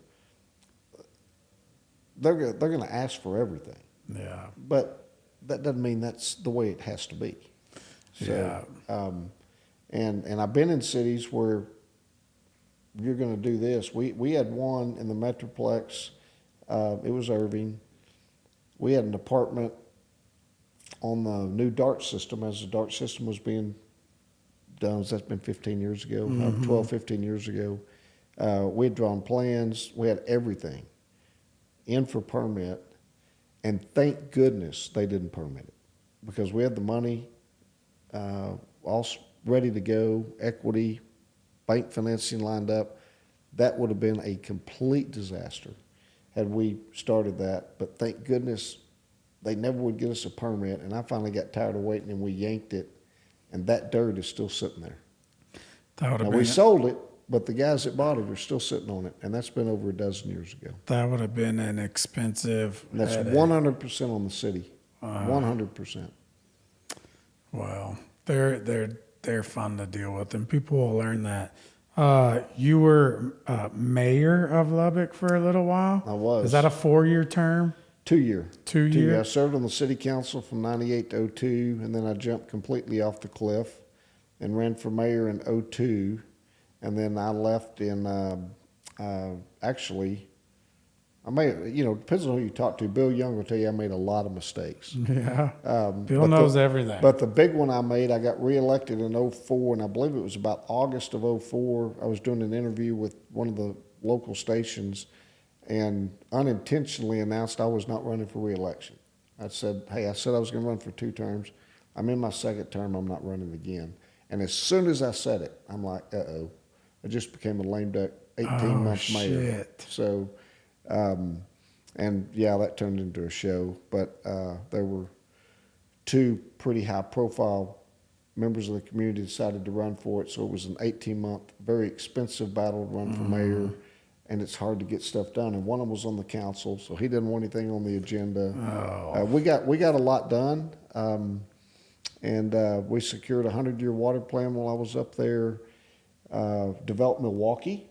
Speaker 2: they're going to ask for everything.
Speaker 1: Yeah.
Speaker 2: But that doesn't mean that's the way it has to be. So,
Speaker 1: yeah.
Speaker 2: And I've been in cities where you're going to do this. We had one in the Metroplex. It was Irving. We had an apartment on the new DART system as the DART system was being done. That's been 15 years ago, 12, 15 years ago. We had drawn plans. We had everything in for permit. And thank goodness they didn't permit it because we had the money all ready to go, equity, bank financing lined up. That would have been a complete disaster had we started that. But thank goodness they never would get us a permit. And I finally got tired of waiting and we yanked it. And that dirt is still sitting there.
Speaker 1: That would have
Speaker 2: now,
Speaker 1: been
Speaker 2: we sold it, but the guys that bought it are still sitting on it. And that's been over a dozen years ago.
Speaker 1: That would have been an expensive.
Speaker 2: And that's 100% on the city. 100%.
Speaker 1: Well, they're fun to deal with, and people will learn that. You were mayor of Lubbock for a little while.
Speaker 2: I was.
Speaker 1: Is that a 4-year term?
Speaker 2: 2 year.
Speaker 1: 2 year.
Speaker 2: I served on the city council from 98 to 02, and then I jumped completely off the cliff and ran for mayor in 02. And then I left in, actually, I made, depends on who you talk to. Bill Young will tell you I made a lot of mistakes.
Speaker 1: Yeah. Bill knows everything.
Speaker 2: But the big one I made, I got reelected in 04, and I believe it was about August of 04. I was doing an interview with one of the local stations and unintentionally announced I was not running for reelection. I said I was going to run for 2 terms. I'm in my 2nd term. I'm not running again. And as soon as I said it, I'm like, uh-oh. I just became a lame duck 18-month mayor.
Speaker 1: Shit.
Speaker 2: So, and yeah, that turned into a show. But there were 2 pretty high-profile members of the community decided to run for it. So it was an 18-month, very expensive battle to run for mayor, and it's hard to get stuff done. And one of them was on the council, so he didn't want anything on the agenda.
Speaker 1: Oh.
Speaker 2: We got a lot done, and we secured a 100-year water plan while I was up there. Developed Milwaukee.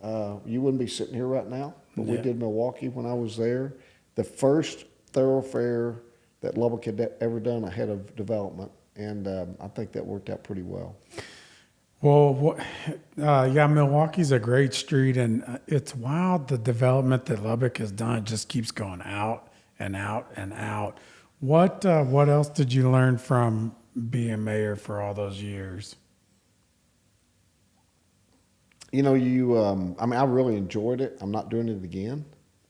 Speaker 2: You wouldn't be sitting here right now, but we did Milwaukee when I was there. The first thoroughfare that Lubbock had ever done ahead of development, and I think that worked out pretty well.
Speaker 1: Well, yeah, Milwaukee's a great street, and it's wild the development that Lubbock has done. It just keeps going out and out and out. What else did you learn from being mayor for all those years?
Speaker 2: I really enjoyed it. I'm not doing it again.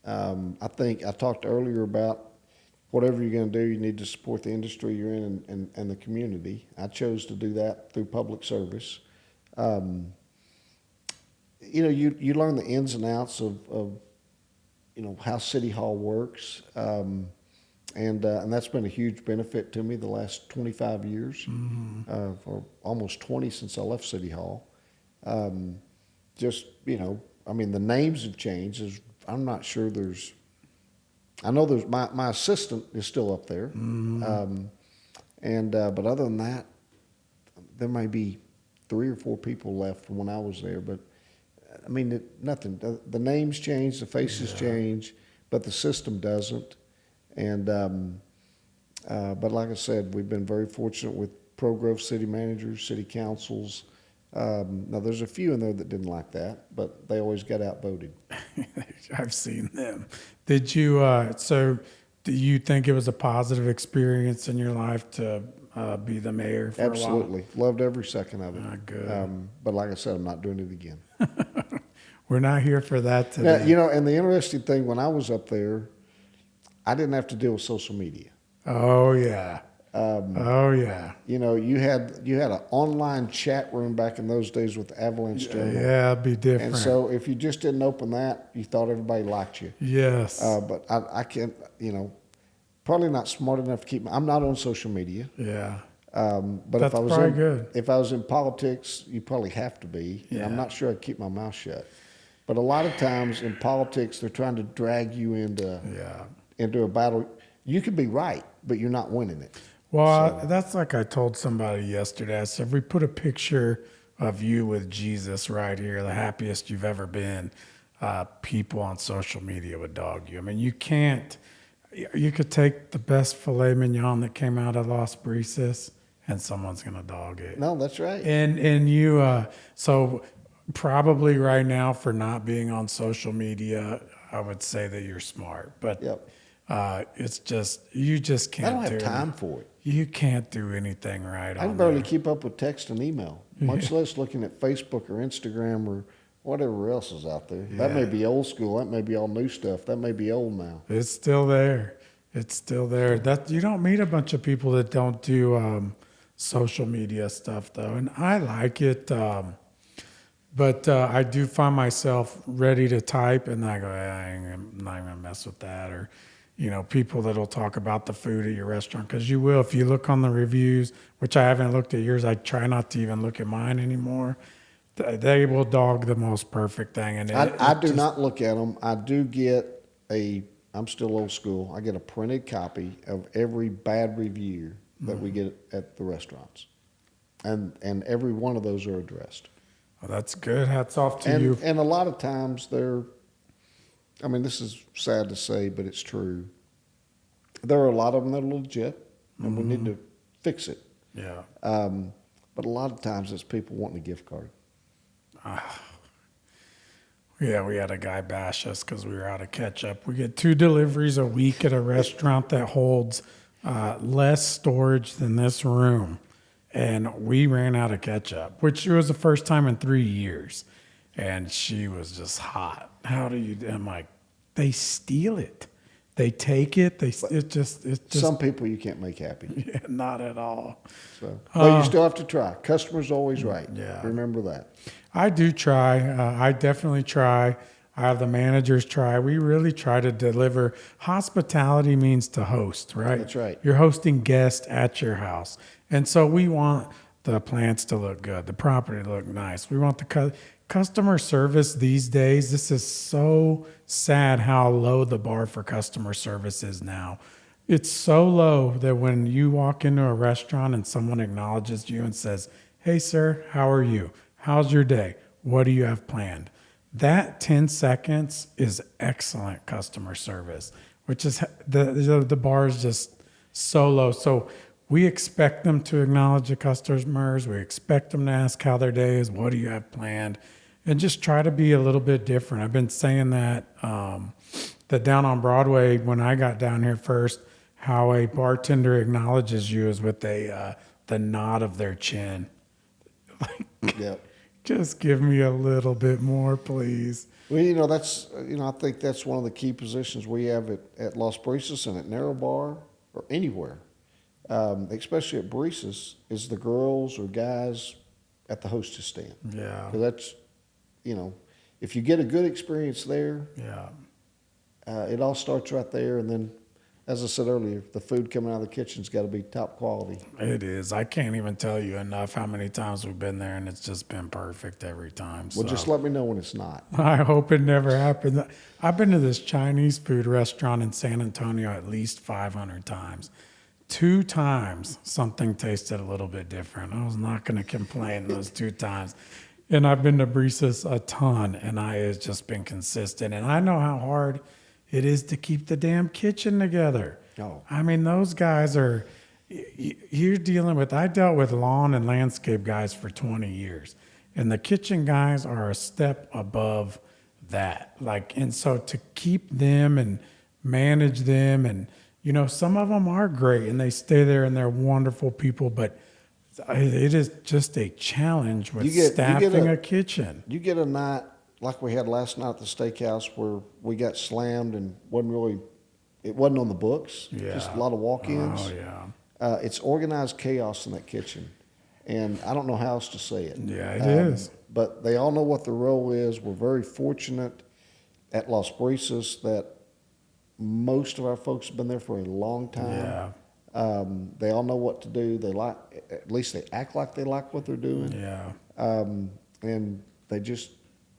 Speaker 2: I think I talked earlier about whatever you're going to do, you need to support the industry you're in and the community. I chose to do that through public service. You learn the ins and outs of how City Hall works. And that's been a huge benefit to me the last 25 years, or almost 20 since I left City Hall. The names have changed. I'm not sure I know there's, my assistant is still up there. But other than that, there may be 3 or 4 people left from when I was there. But nothing. The names change, the faces change, but the system doesn't. And but like I said, we've been very fortunate with pro-growth city managers, city councils. Now there's a few in there that didn't like that, but they always got outvoted.
Speaker 1: I've seen them. Did you? So, do you think it was a positive experience in your life to be the mayor for
Speaker 2: Absolutely.
Speaker 1: a while?
Speaker 2: Loved every second of it.
Speaker 1: Good.
Speaker 2: But like I said, I'm not doing it again.
Speaker 1: We're not here for that today.
Speaker 2: Now, and the interesting thing, when I was up there, I didn't have to deal with social media.
Speaker 1: Oh, yeah. Oh yeah.
Speaker 2: You know, you had an online chat room back in those days with the Avalanche Journal.
Speaker 1: Yeah, it'd be different.
Speaker 2: And so if you just didn't open that, you thought everybody liked you.
Speaker 1: Yes.
Speaker 2: But I can't, probably not smart enough to keep. I'm not on social media.
Speaker 1: Yeah.
Speaker 2: But
Speaker 1: That's
Speaker 2: if I was
Speaker 1: probably good.
Speaker 2: if I was in politics, you probably have to be. And I'm
Speaker 1: Yeah.
Speaker 2: not sure I'd keep my mouth shut. But a lot of times in politics, they're trying to drag you into a battle. You could be right, but you're not winning it.
Speaker 1: Well, that's like I told somebody yesterday. I said, if we put a picture of you with Jesus right here, the happiest you've ever been, people on social media would dog you. I mean, you could take the best filet mignon that came out of Las Brisas and someone's going to dog it.
Speaker 2: No, that's right.
Speaker 1: And you, so probably right now for not being on social media, I would say that you're smart, but
Speaker 2: Yep.
Speaker 1: it's just, you just can't
Speaker 2: I don't have time for it.
Speaker 1: You can't do anything right.
Speaker 2: I can barely keep up with text and email, much less looking at Facebook or Instagram or whatever else is out there. That may be old school. That may be all new stuff. That may be old now.
Speaker 1: It's still there. It's still there. That you don't meet a bunch of people that don't do social media stuff though, and I like it. But I do find myself ready to type, and I go, I'm not even gonna mess with that. Or, people that'll talk about the food at your restaurant, because you will. If you look on the reviews, which I haven't looked at yours, I try not to even look at mine anymore. They will dog the most perfect thing, and
Speaker 2: I do not look at them. I do get I'm still old school. I get a printed copy of every bad review that we get at the restaurants, and every one of those are addressed.
Speaker 1: Well, that's good. Hats off to you.
Speaker 2: And a lot of times this is sad to say, but it's true. There are a lot of them that are legit, and we need to fix it.
Speaker 1: Yeah.
Speaker 2: But a lot of times it's people wanting a gift card.
Speaker 1: Yeah, we had a guy bash us because we were out of ketchup. We get 2 deliveries a week at a restaurant that holds less storage than this room. And we ran out of ketchup, which was the first time in 3 years. And she was just hot. I'm like, they steal it. They take it. It's just.
Speaker 2: Some people you can't make happy.
Speaker 1: Yeah, not at all.
Speaker 2: So, well, you still have to try. Customer's always right.
Speaker 1: Yeah.
Speaker 2: Remember that.
Speaker 1: I do try. I definitely try. I have the managers try. We really try to deliver. Hospitality means to host, right?
Speaker 2: That's right.
Speaker 1: You're hosting guests at your house. And so we want the plants to look good, the property to look nice. We want the customer service these days. This is so sad how low the bar for customer service is now. It's so low that when you walk into a restaurant and someone acknowledges you and says, "Hey, sir, how are you? How's your day? What do you have planned?" That 10 seconds is excellent customer service, which is the bar is just so low. So we expect them to acknowledge the customers. We expect them to ask how their day is. What do you have planned? And just try to be a little bit different. I've been saying that down on Broadway, when I got down here first, how a bartender acknowledges you is with the nod of their chin.
Speaker 2: Yep.
Speaker 1: Just give me a little bit more, please.
Speaker 2: Well, that's I think that's one of the key positions we have at Las Brisas and at Narrow Bar or anywhere, especially at Brisas, is the girls or guys at the hostess stand.
Speaker 1: Yeah.
Speaker 2: Because that's, if you get a good experience there, it all starts right there. And then, as I said earlier, the food coming out of the kitchen's got to be top quality.
Speaker 1: It is. I can't even tell you enough how many times we've been there, and it's just been perfect every time.
Speaker 2: Well, just let me know when it's not.
Speaker 1: I hope it never happens. I've been to this Chinese food restaurant in San Antonio at least 500 times. 2 times, something tasted a little bit different. I was not going to complain those 2 times. And I've been to Brisas a ton, and it's just been consistent. And I know how hard it is to keep the damn kitchen together.
Speaker 2: Oh.
Speaker 1: I mean, those guys are, you're dealing with, I dealt with lawn and landscape guys for 20 years. And the kitchen guys are a step above that. And so to keep them and manage them, and, some of them are great and they stay there and they're wonderful people, but it is just a challenge with staffing a kitchen.
Speaker 2: You get a night like we had last night at the steakhouse where we got slammed and it wasn't on the books.
Speaker 1: Yeah.
Speaker 2: Just a lot of walk-ins.
Speaker 1: Oh, yeah.
Speaker 2: it's organized chaos in that kitchen. And I don't know how else to say it.
Speaker 1: Yeah, it is.
Speaker 2: But they all know what their role is. We're very fortunate at Las Brisas that most of our folks have been there for a long time.
Speaker 1: Yeah.
Speaker 2: They all know what to do. At least they act like they like what they're doing.
Speaker 1: Yeah.
Speaker 2: And they just,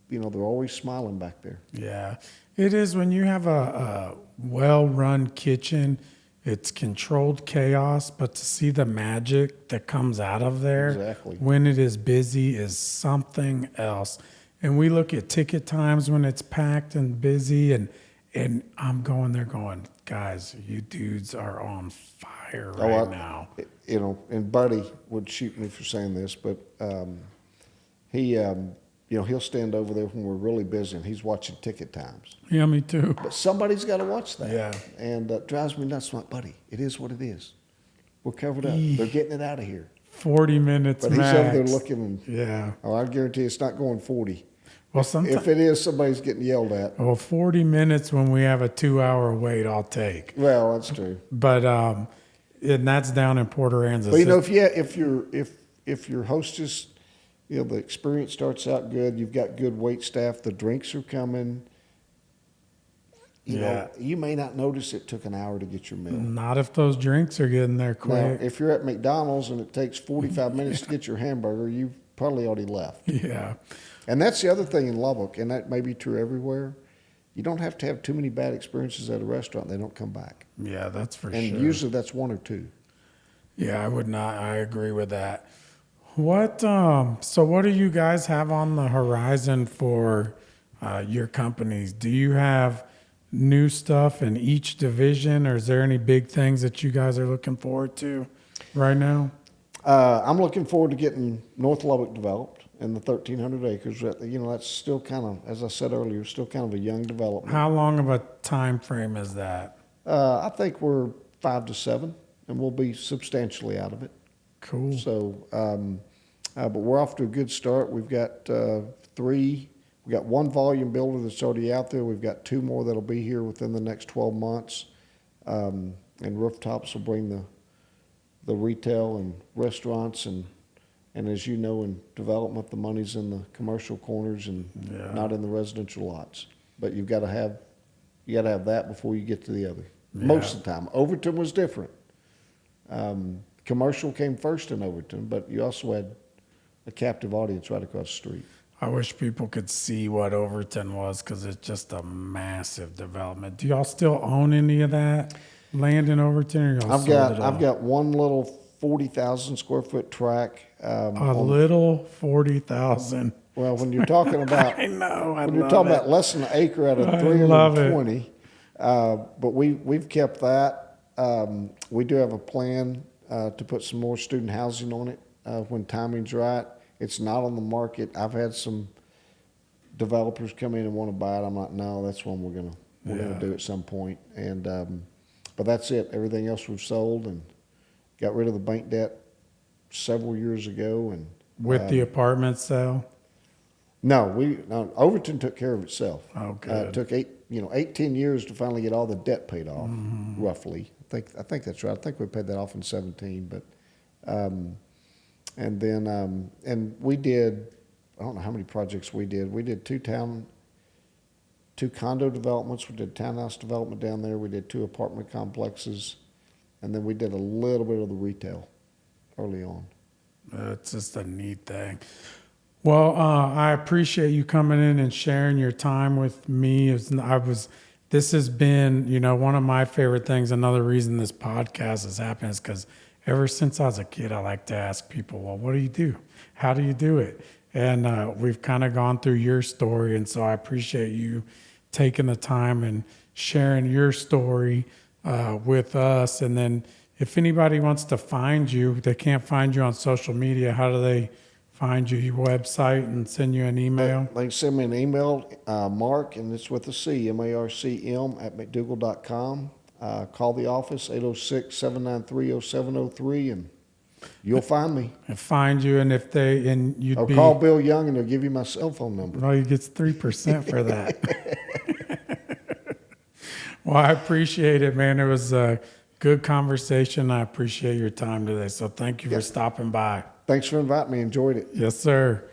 Speaker 2: they're always smiling back there.
Speaker 1: Yeah. It is when you have a well-run kitchen, it's controlled chaos, but to see the magic that comes out of there
Speaker 2: Exactly.
Speaker 1: when it is busy is something else. And we look at ticket times when it's packed and busy, and I'm going there going, guys, you dudes are on fire right now.
Speaker 2: And Buddy would shoot me for saying this, but he'll stand over there when we're really busy, and he's watching ticket times.
Speaker 1: Yeah, me too.
Speaker 2: But somebody's got to watch that.
Speaker 1: Yeah.
Speaker 2: And it drives me nuts. I'm like, Buddy, it is what it is. We're covered up. They're getting it out of here.
Speaker 1: 40 minutes
Speaker 2: But
Speaker 1: max.
Speaker 2: he's over there looking, and
Speaker 1: yeah.
Speaker 2: I guarantee it's not going 40.
Speaker 1: Well,
Speaker 2: If it is, somebody's getting yelled at.
Speaker 1: Well, 40 minutes when we have a 2-hour wait, I'll take.
Speaker 2: Well, that's true.
Speaker 1: But and that's down in Port Aransas.
Speaker 2: But if your hostess, the experience starts out good, you've got good wait staff, the drinks are coming. You may not notice it took an hour to get your meal.
Speaker 1: Not if those drinks are getting there quick.
Speaker 2: Now, if you're at McDonald's and it takes 45 minutes to get your hamburger, you've probably already left.
Speaker 1: Yeah.
Speaker 2: And that's the other thing in Lubbock, and that may be true everywhere. You don't have to have too many bad experiences at a restaurant. They don't come back.
Speaker 1: Yeah, that's for sure.
Speaker 2: And usually that's one or two.
Speaker 1: Yeah, I agree with that. So what do you guys have on the horizon for your companies? Do you have new stuff in each division, or is there any big things that you guys are looking forward to right now?
Speaker 2: I'm looking forward to getting North Lubbock developed in the 1,300 acres. That's still kind of, as I said earlier, still kind of a young development.
Speaker 1: How long of a time frame is that?
Speaker 2: I think we're 5 to 7, and we'll be substantially out of it.
Speaker 1: Cool.
Speaker 2: So, but we're off to a good start. We've got 3. We got 1 volume builder that's already out there. We've got 2 more that'll be here within the next 12 months. And rooftops will bring the retail and restaurants and as you know, in development, the money's in the commercial corners and not in the residential lots. But you got to have that before you get to the other. Yeah. Most of the time, Overton was different. Commercial came first in Overton, but you also had a captive audience right across the street.
Speaker 1: I wish people could see what Overton was, because it's just a massive development. Do y'all still own any of that land in Overton, or y'all sold it all?
Speaker 2: I've got one little 40,000 square foot tract.
Speaker 1: Little 40,000.
Speaker 2: Well, when you're talking about when you're talking about less than an acre out of 320, but we've kept that. We do have a plan to put some more student housing on it when timing's right. It's not on the market. I've had some developers come in and want to buy it. I'm like, no, that's one we're gonna do at some point. And but that's it. Everything else we've sold and got rid of the bank debt several years ago. And
Speaker 1: with the apartment sale?
Speaker 2: No, Overton took care of itself.
Speaker 1: Oh, good.
Speaker 2: It took 18 years to finally get all the debt paid off, roughly. I think that's right. I think we paid that off in 17, but and then and we did, I don't know how many projects we did. We did 2 condo developments. We did townhouse development down there. We did 2 apartment complexes, and then we did a little bit of the retail early on.
Speaker 1: It's just a neat thing. Well, I appreciate you coming in and sharing your time with me. This has been, one of my favorite things. Another reason this podcast has happened is because ever since I was a kid, I like to ask people, well, what do you do? How do you do it? And we've kind of gone through your story. And so I appreciate you taking the time and sharing your story with us. And then if anybody wants to find you, they can't find you on social media, how do they find you, your website, and send you an email?
Speaker 2: They can send me an email, Mark, and it's with a C, MARCM, @McDougal.com. Call the office, 806-793-0703, and you'll find me.
Speaker 1: And find you, and you'd
Speaker 2: call Bill Young, and they'll give you my cell phone number.
Speaker 1: Well, he gets 3% for that. Well, I appreciate it, man. It was Good conversation. I appreciate your time today. So thank you
Speaker 2: Yeah.
Speaker 1: for stopping by.
Speaker 2: Thanks for inviting me. Enjoyed it.
Speaker 1: Yes, sir.